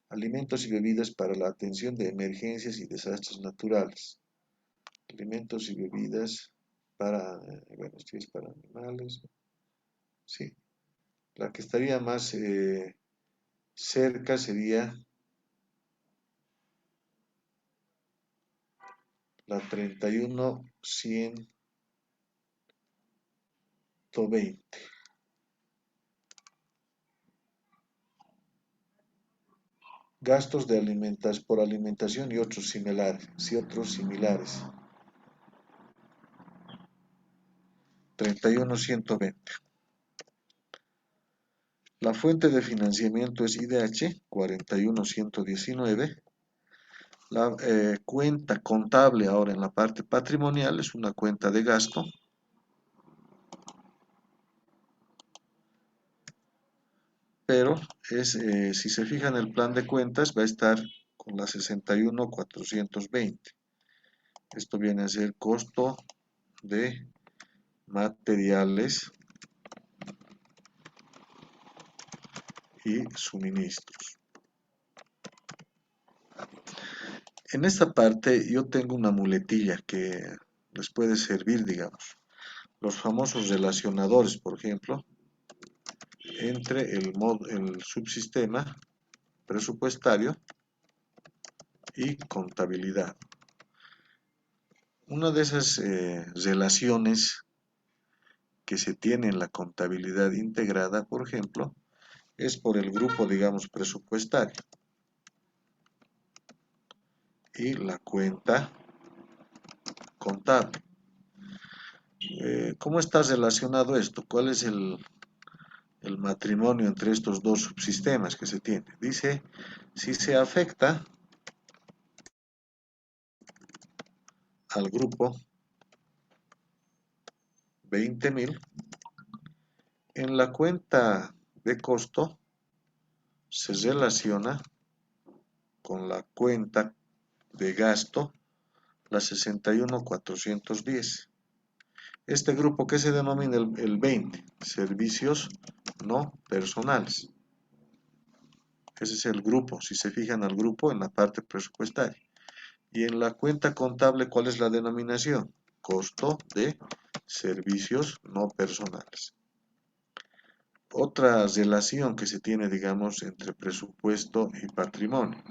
alimentos y bebidas para la atención de emergencias y desastres naturales. Alimentos y bebidas para, bueno, esto es para animales. Sí. La que estaría más cerca sería la 31.120. Gastos de por alimentación y otros similares. 31.120. La fuente de financiamiento es IDH, 41.119. La cuenta contable ahora en la parte patrimonial es una cuenta de gasto. Pero si se fija en el plan de cuentas va a estar con la 61.420. Esto viene a ser costo de materiales y suministros. En esta parte yo tengo una muletilla que les puede servir, digamos. Los famosos relacionadores, por ejemplo, entre el subsistema presupuestario y contabilidad. Una de esas relaciones que se tiene en la contabilidad integrada, por ejemplo, es por el grupo, digamos, presupuestario y la cuenta contable. ¿Cómo está relacionado esto? ¿Cuál es el matrimonio entre estos dos subsistemas que se tiene? Dice, si se afecta al grupo 20.000, en la cuenta de costo se relaciona con la cuenta de gasto, la 61.410. Este grupo, ¿qué se denomina el 20? Servicios no personales. Ese es el grupo, si se fijan al grupo en la parte presupuestaria. Y en la cuenta contable, ¿cuál es la denominación? Costo de servicios no personales. Otra relación que se tiene, digamos, entre presupuesto y patrimonio.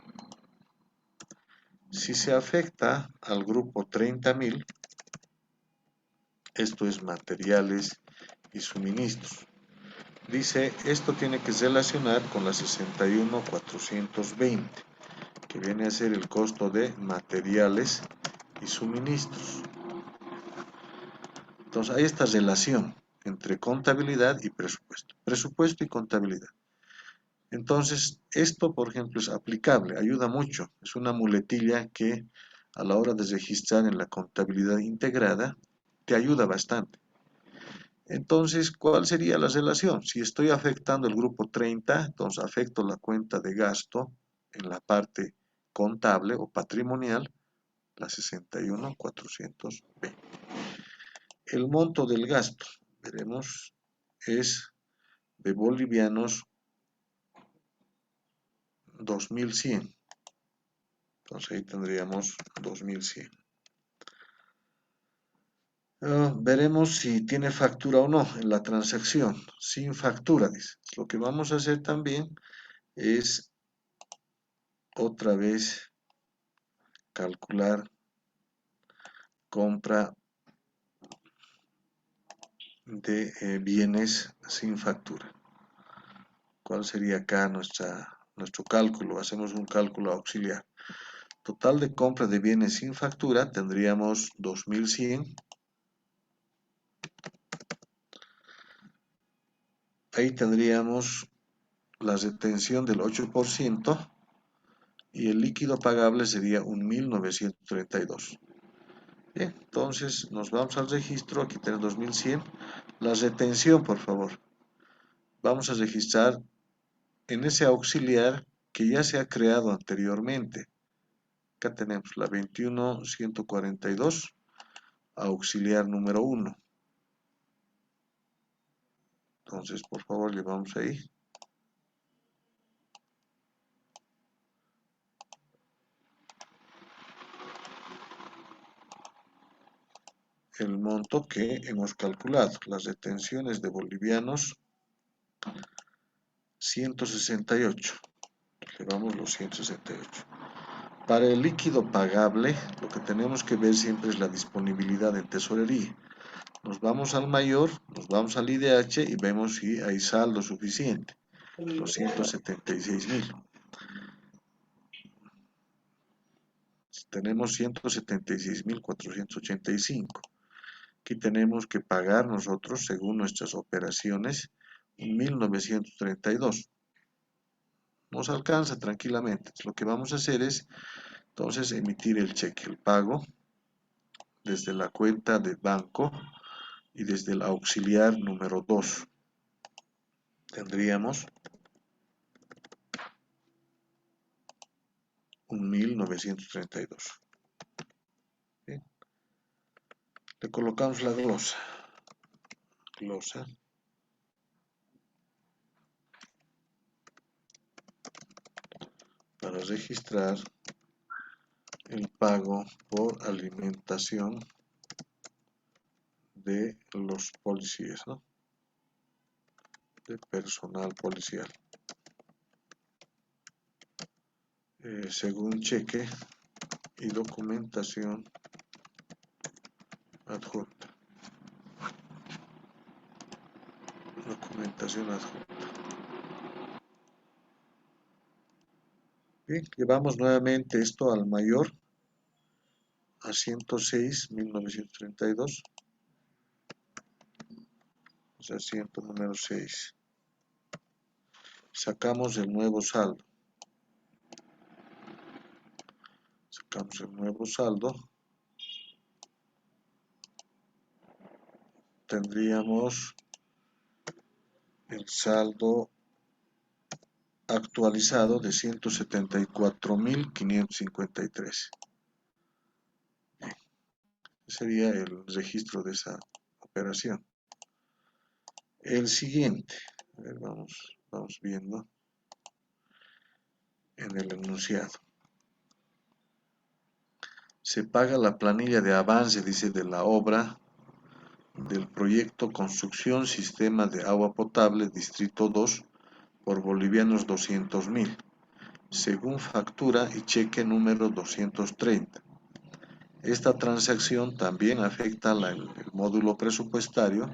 Si se afecta al grupo 30.000, esto es materiales y suministros. Dice, esto tiene que relacionar con la 61.420, que viene a ser el costo de materiales y suministros. Entonces, hay esta relación entre contabilidad y presupuesto. Presupuesto y contabilidad. Entonces, esto, por ejemplo, es aplicable, ayuda mucho. Es una muletilla que a la hora de registrar en la contabilidad integrada, te ayuda bastante. Entonces, ¿cuál sería la relación? Si estoy afectando el grupo 30, entonces afecto la cuenta de gasto en la parte contable o patrimonial, la 61.420. El monto del gasto, veremos, es de bolivianos 2.100. Entonces ahí tendríamos 2.100. Veremos si tiene factura o no en la transacción. Sin factura, dice. Lo que vamos a hacer también es otra vez calcular compra de bienes sin factura. ¿Cuál sería acá nuestro cálculo? Hacemos un cálculo auxiliar. Total de compra de bienes sin factura tendríamos 2.100. Ahí tendríamos la retención del 8% y el líquido pagable sería 1.932. Bien, entonces nos vamos al registro, aquí tenemos 2.100. La retención, por favor. Vamos a registrar en ese auxiliar que ya se ha creado anteriormente. Acá tenemos la 21.142, auxiliar número 1. Entonces, por favor, llevamos ahí. El monto que hemos calculado, las retenciones de bolivianos 168, llevamos los 168. Para el líquido pagable, lo que tenemos que ver siempre es la disponibilidad en tesorería. Nos vamos al mayor, nos vamos al IDH y vemos si hay saldo suficiente, los 176.000. Tenemos 176.485. Aquí tenemos que pagar nosotros, según nuestras operaciones, 1.932. Nos alcanza tranquilamente. Lo que vamos a hacer es, entonces, emitir el cheque, el pago, desde la cuenta de banco y desde el auxiliar número 2. Tendríamos 1.932. ¿Sí? Le colocamos la glosa. Para registrar el pago por alimentación de los policías, ¿no? De personal policial. Según cheque y documentación adjunta. Bien, llevamos nuevamente esto al mayor, a 106.932, o sea, asiento número 6. Sacamos el nuevo saldo. Tendríamos el saldo actualizado de 174.553. Sería el registro de esa operación. El siguiente, a ver, vamos viendo en el enunciado. Se paga la planilla de avance, dice, de la obra del proyecto Construcción Sistema de Agua Potable Distrito 2 por bolivianos 200.000, según factura y cheque número 230. Esta transacción también afecta el módulo presupuestario,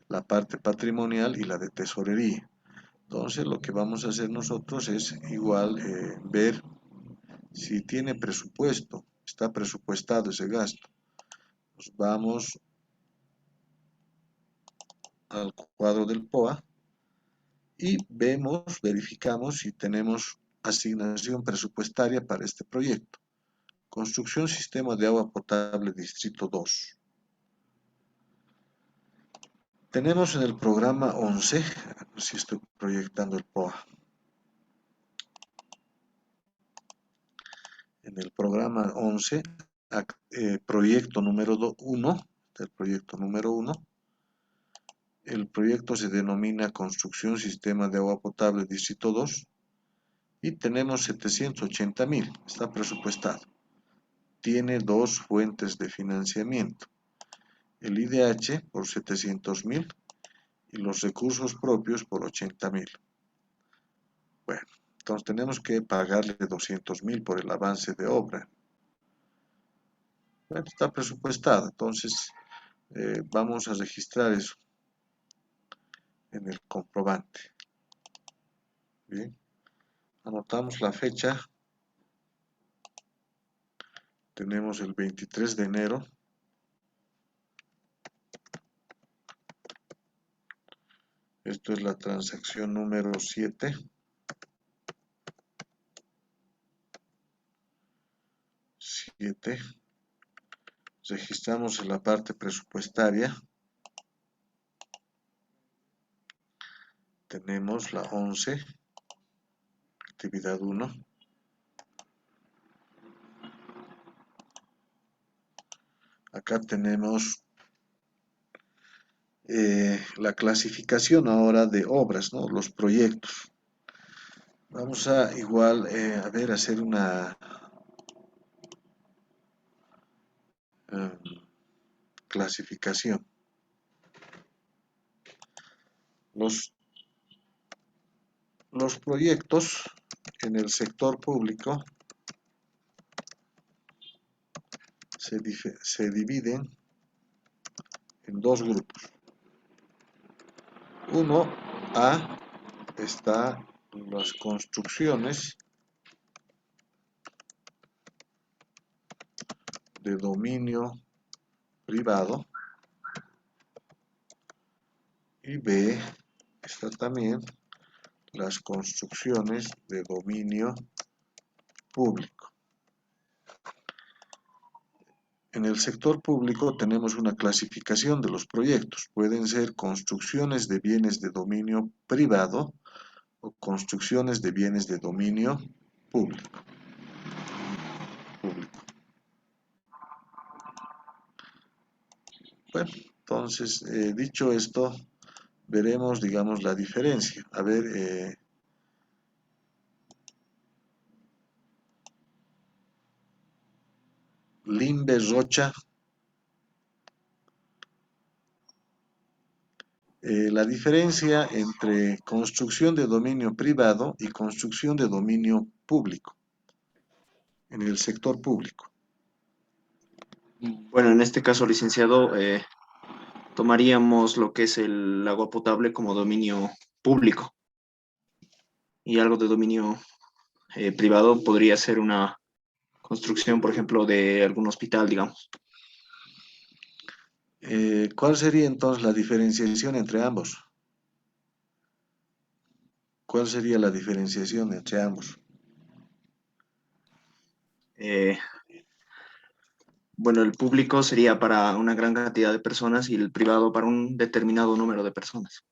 la parte patrimonial y la de tesorería. Entonces lo que vamos a hacer nosotros es igual ver si tiene presupuesto, está presupuestado ese gasto. Nos vamos al cuadro del POA y verificamos si tenemos asignación presupuestaria para este proyecto. Construcción Sistema de Agua Potable Distrito 2. Tenemos en el programa 11, si estoy proyectando el POA. En el programa 11, proyecto número 1, el proyecto número 1. El proyecto se denomina Construcción Sistema de Agua Potable Distrito 2 y tenemos 780.000, está presupuestado. Tiene dos fuentes de financiamiento, el IDH por 700.000 y los recursos propios por 80.000. Bueno, entonces tenemos que pagarle 200.000 por el avance de obra. Bueno, está presupuestado, entonces vamos a registrar eso en el comprobante. Bien, anotamos la fecha. Tenemos el 23 de enero. Esto es la transacción número 7. Registramos en la parte presupuestaria. Tenemos la 11, actividad 1. Acá tenemos la clasificación ahora de obras, ¿no? Los proyectos. Vamos a igual, hacer una clasificación. Los proyectos en el sector público se dividen en dos grupos. Uno, A, está las construcciones de dominio privado, y B, está también las construcciones de dominio público. En el sector público tenemos una clasificación de los proyectos. Pueden ser construcciones de bienes de dominio privado o construcciones de bienes de dominio público. Bueno, entonces, dicho esto, veremos, digamos, la diferencia. A ver, Limbe Rocha, la diferencia entre construcción de dominio privado y construcción de dominio público, en el sector público. Bueno, en este caso, licenciado, tomaríamos lo que es el agua potable como dominio público y algo de dominio privado podría ser una construcción, por ejemplo, de algún hospital, digamos. ¿Cuál sería entonces la diferenciación entre ambos? ¿Cuál sería la diferenciación entre ambos? Bueno, el público sería para una gran cantidad de personas y el privado para un determinado número de personas.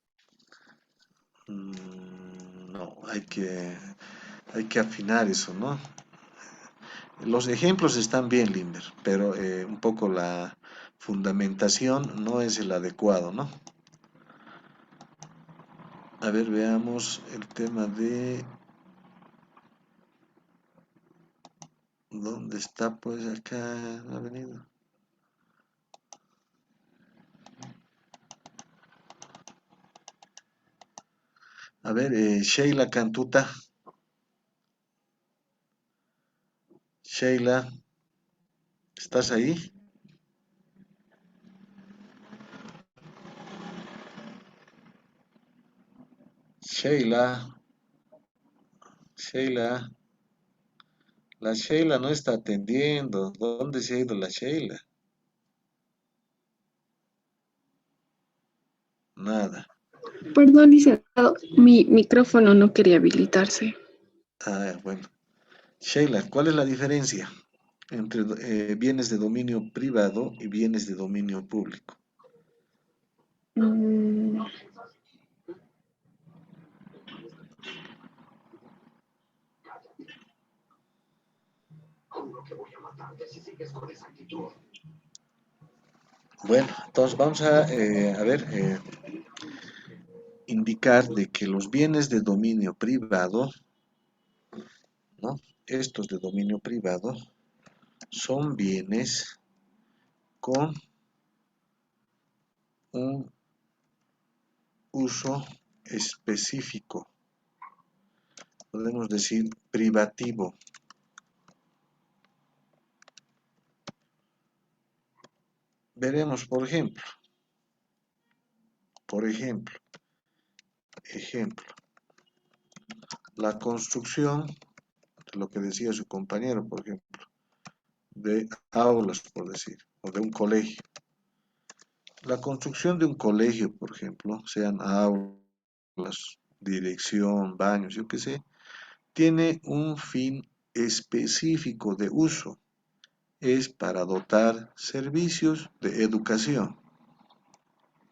No, hay que afinar eso, ¿no? Los ejemplos están bien, Limber, pero un poco la fundamentación no es el adecuado, ¿no? A ver, veamos el tema de... ¿Dónde está? Pues acá no ha venido. A ver, Sheila Cantuta. Sheila, ¿estás ahí? Sheila, la Sheila no está atendiendo. ¿Dónde se ha ido la Sheila? Nada. Perdón, licenciado, mi micrófono no quería habilitarse. Ah, bueno. Sheila, ¿cuál es la diferencia entre bienes de dominio privado y bienes de dominio público? Bueno, entonces vamos a ver, indicar de que los bienes de dominio privado, ¿no? Estos de dominio privado son bienes con un uso específico, podemos decir privativo. Veremos, por ejemplo, la construcción, de lo que decía su compañero, por ejemplo, de aulas, por decir, o de un colegio. La construcción de un colegio, por ejemplo, sean aulas, dirección, baños, yo qué sé, tiene un fin específico de uso. Es para dotar servicios de educación.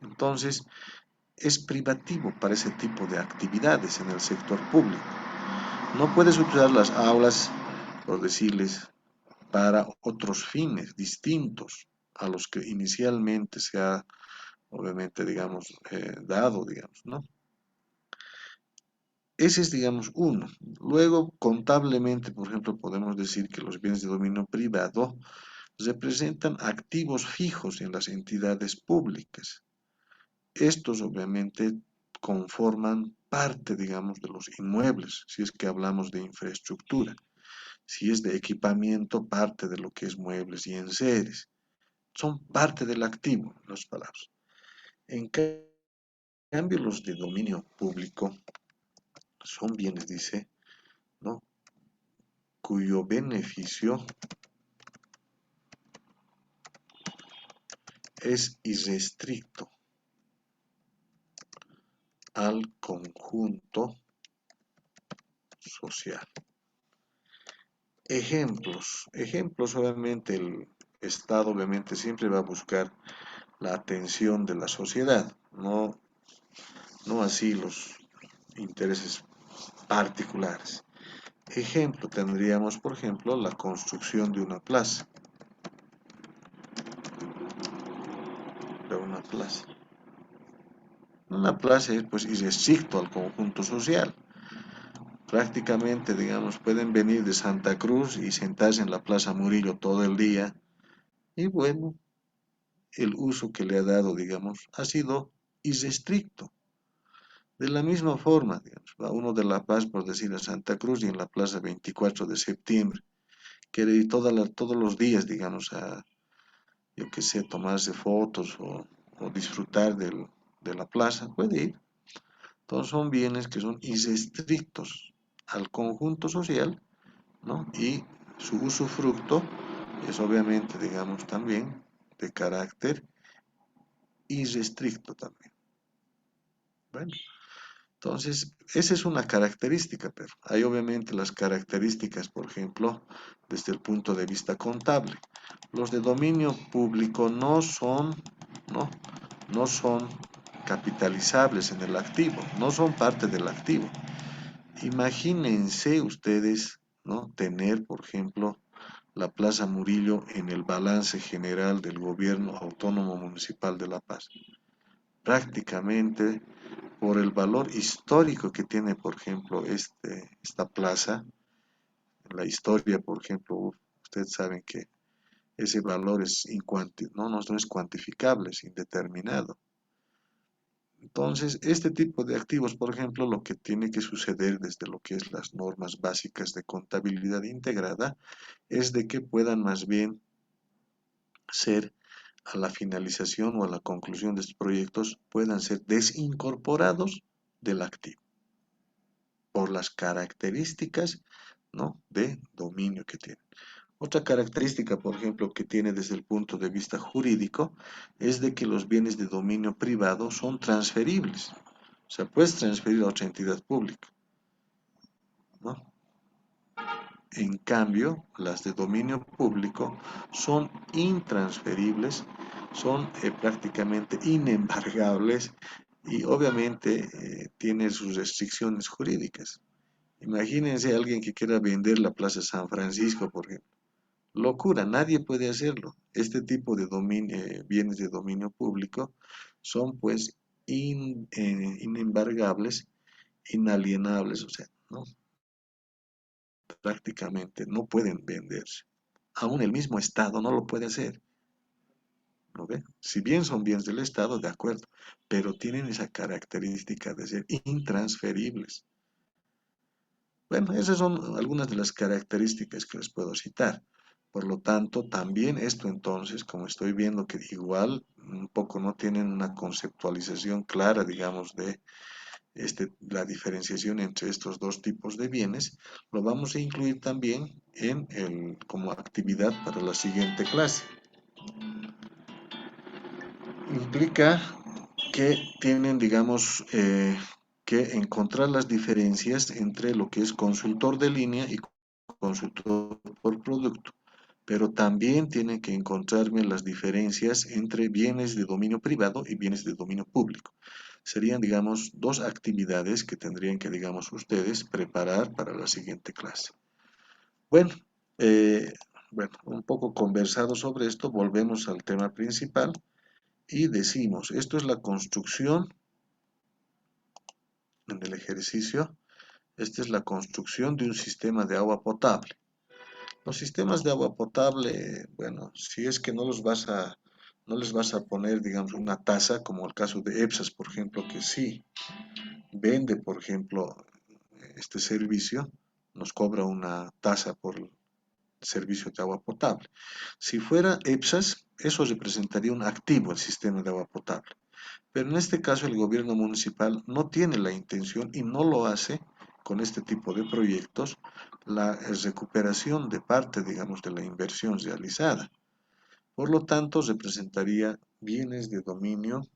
Entonces, es privativo para ese tipo de actividades en el sector público. No puedes utilizar las aulas, por decirles, para otros fines distintos a los que inicialmente se ha, obviamente, digamos, dado, digamos, ¿no? Ese es, digamos, uno. Luego, contablemente, por ejemplo, podemos decir que los bienes de dominio privado representan activos fijos en las entidades públicas. Estos, obviamente, conforman parte, digamos, de los inmuebles, si es que hablamos de infraestructura. Si es de equipamiento, parte de lo que es muebles y enseres. Son parte del activo, en otras palabras. En cambio, los de dominio público son bienes, dice, ¿no? Cuyo beneficio es irrestricto al conjunto social. Ejemplos, obviamente el Estado obviamente siempre va a buscar la atención de la sociedad, no así los intereses particulares. Ejemplo, tendríamos por ejemplo la construcción de una plaza. Una plaza es pues irrestricto al conjunto social. Prácticamente, digamos, pueden venir de Santa Cruz y sentarse en la Plaza Murillo todo el día. Y bueno, el uso que le ha dado, digamos, ha sido irrestricto. De la misma forma, digamos, va uno de La Paz, por decir, a Santa Cruz y en la Plaza 24 de septiembre. Quiere ir todos los días, digamos, a, yo qué sé, tomarse fotos o disfrutar de la plaza, puede ir. Entonces son bienes que son irrestrictos al conjunto social, ¿no? Y su usufructo es obviamente, digamos, también de carácter irrestricto también. Bueno, entonces esa es una característica, pero hay obviamente las características, por ejemplo, desde el punto de vista contable. Los de dominio público no son capitalizables en el activo, no son parte del activo. Imagínense ustedes, ¿no? Tener, por ejemplo, la Plaza Murillo en el balance general del Gobierno Autónomo Municipal de La Paz. Prácticamente, por el valor histórico que tiene, por ejemplo, esta plaza, la historia, por ejemplo, ustedes saben que ese valor es no es cuantificable, es indeterminado. Entonces, este tipo de activos, por ejemplo, lo que tiene que suceder desde lo que es las normas básicas de contabilidad integrada, es de que puedan más bien ser a la finalización o a la conclusión de estos proyectos, puedan ser desincorporados del activo por las características, ¿no? de dominio que tienen. Otra característica, por ejemplo, que tiene desde el punto de vista jurídico, es de que los bienes de dominio privado son transferibles. O sea, puedes transferir a otra entidad pública, ¿no? En cambio, las de dominio público son intransferibles, son prácticamente inembargables y obviamente tienen sus restricciones jurídicas. Imagínense a alguien que quiera vender la Plaza San Francisco, por ejemplo. Locura, nadie puede hacerlo. Este tipo de bienes de dominio público son pues inembargables, inalienables, o sea, ¿no? Prácticamente no pueden venderse. Aún el mismo Estado no lo puede hacer. ¿No ve? Si bien son bienes del Estado, de acuerdo, pero tienen esa característica de ser intransferibles. Bueno, esas son algunas de las características que les puedo citar. Por lo tanto, también esto entonces, como estoy viendo que igual un poco no tienen una conceptualización clara, digamos, de la diferenciación entre estos dos tipos de bienes, lo vamos a incluir también como actividad para la siguiente clase. Implica que tienen, digamos, que encontrar las diferencias entre lo que es consultor de línea y consultor por producto, pero también tienen que encontrarme las diferencias entre bienes de dominio privado y bienes de dominio público. Serían, digamos, dos actividades que tendrían que, digamos, ustedes preparar para la siguiente clase. Bueno, un poco conversado sobre esto, volvemos al tema principal y decimos, esto es la construcción en el ejercicio, esta es la construcción de un sistema de agua potable. Los sistemas de agua potable, bueno, si es que no les vas a poner, digamos, una tasa, como el caso de EPSAS, por ejemplo, que sí vende, por ejemplo, este servicio, nos cobra una tasa por el servicio de agua potable. Si fuera EPSAS, eso representaría un activo el sistema de agua potable. Pero en este caso el gobierno municipal no tiene la intención y no lo hace con este tipo de proyectos, la recuperación de parte, digamos, de la inversión realizada. Por lo tanto, representaría bienes de dominio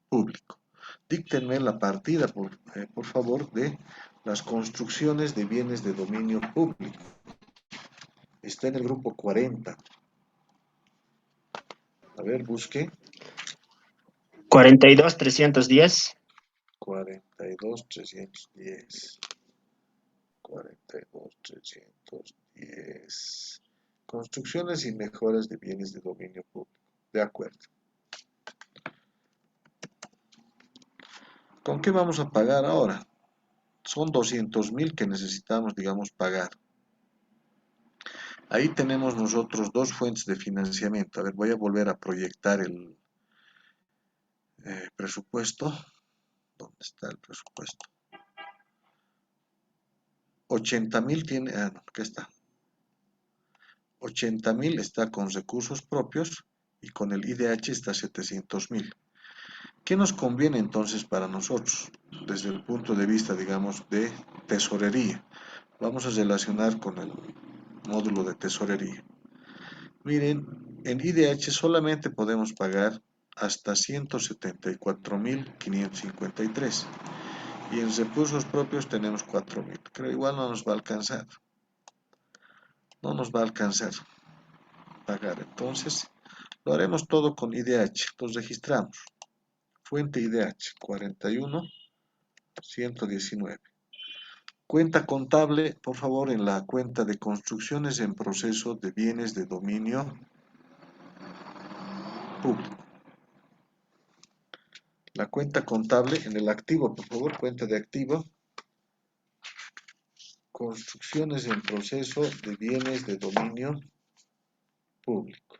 público. Díctenme la partida, por favor, de las construcciones de bienes de dominio público. Está en el grupo 40. A ver, busque. 42,310. 42,310. 42,310. Construcciones y mejoras de bienes de dominio público. De acuerdo. ¿Con qué vamos a pagar ahora? Son 200.000 que necesitamos, digamos, pagar. Ahí tenemos nosotros dos fuentes de financiamiento. A ver, voy a volver a proyectar el presupuesto. ¿Dónde está el presupuesto? 80.000 tiene, no, ¿qué está? 80.000 está con recursos propios y con el IDH está 700.000. ¿Qué nos conviene entonces para nosotros? Desde el punto de vista, digamos, de tesorería. Vamos a relacionar con el módulo de tesorería. Miren, en IDH solamente podemos pagar hasta 174.553 y en recursos propios tenemos 4.000. Creo igual no nos va a alcanzar. No nos va a alcanzar pagar. Entonces, lo haremos todo con IDH. Los registramos. Fuente IDH 41.119. Cuenta contable, por favor, en la cuenta de construcciones en proceso de bienes de dominio público. La cuenta contable en el activo, por favor, cuenta de activo. Construcciones en proceso de bienes de dominio público.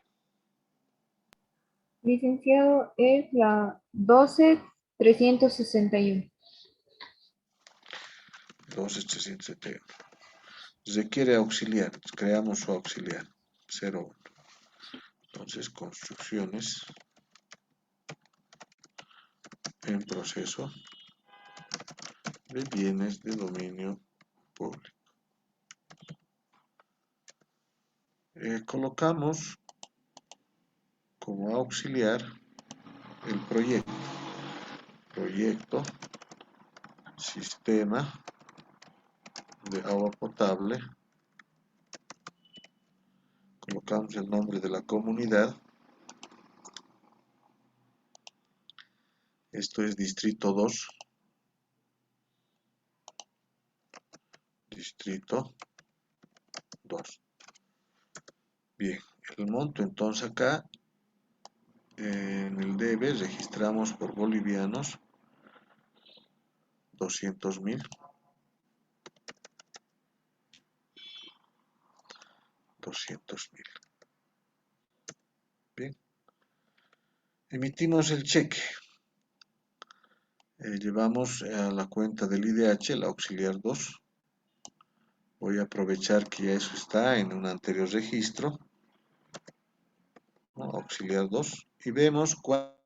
Licenciado, es la 12.361. 12.371. Requiere auxiliar, creamos su auxiliar, 01. Entonces, construcciones en proceso de bienes de dominio público. Colocamos como auxiliar el proyecto. Proyecto, sistema de agua potable. Colocamos el nombre de la comunidad. Esto es Distrito 2. Distrito 2. Bien, el monto entonces acá en el debe registramos por bolivianos 200.000. 200.000. Bien. Emitimos el cheque. Llevamos a la cuenta del IDH, el auxiliar 2. Voy a aprovechar que ya eso está en un anterior registro. ¿No? Auxiliar 2. Y vemos cuál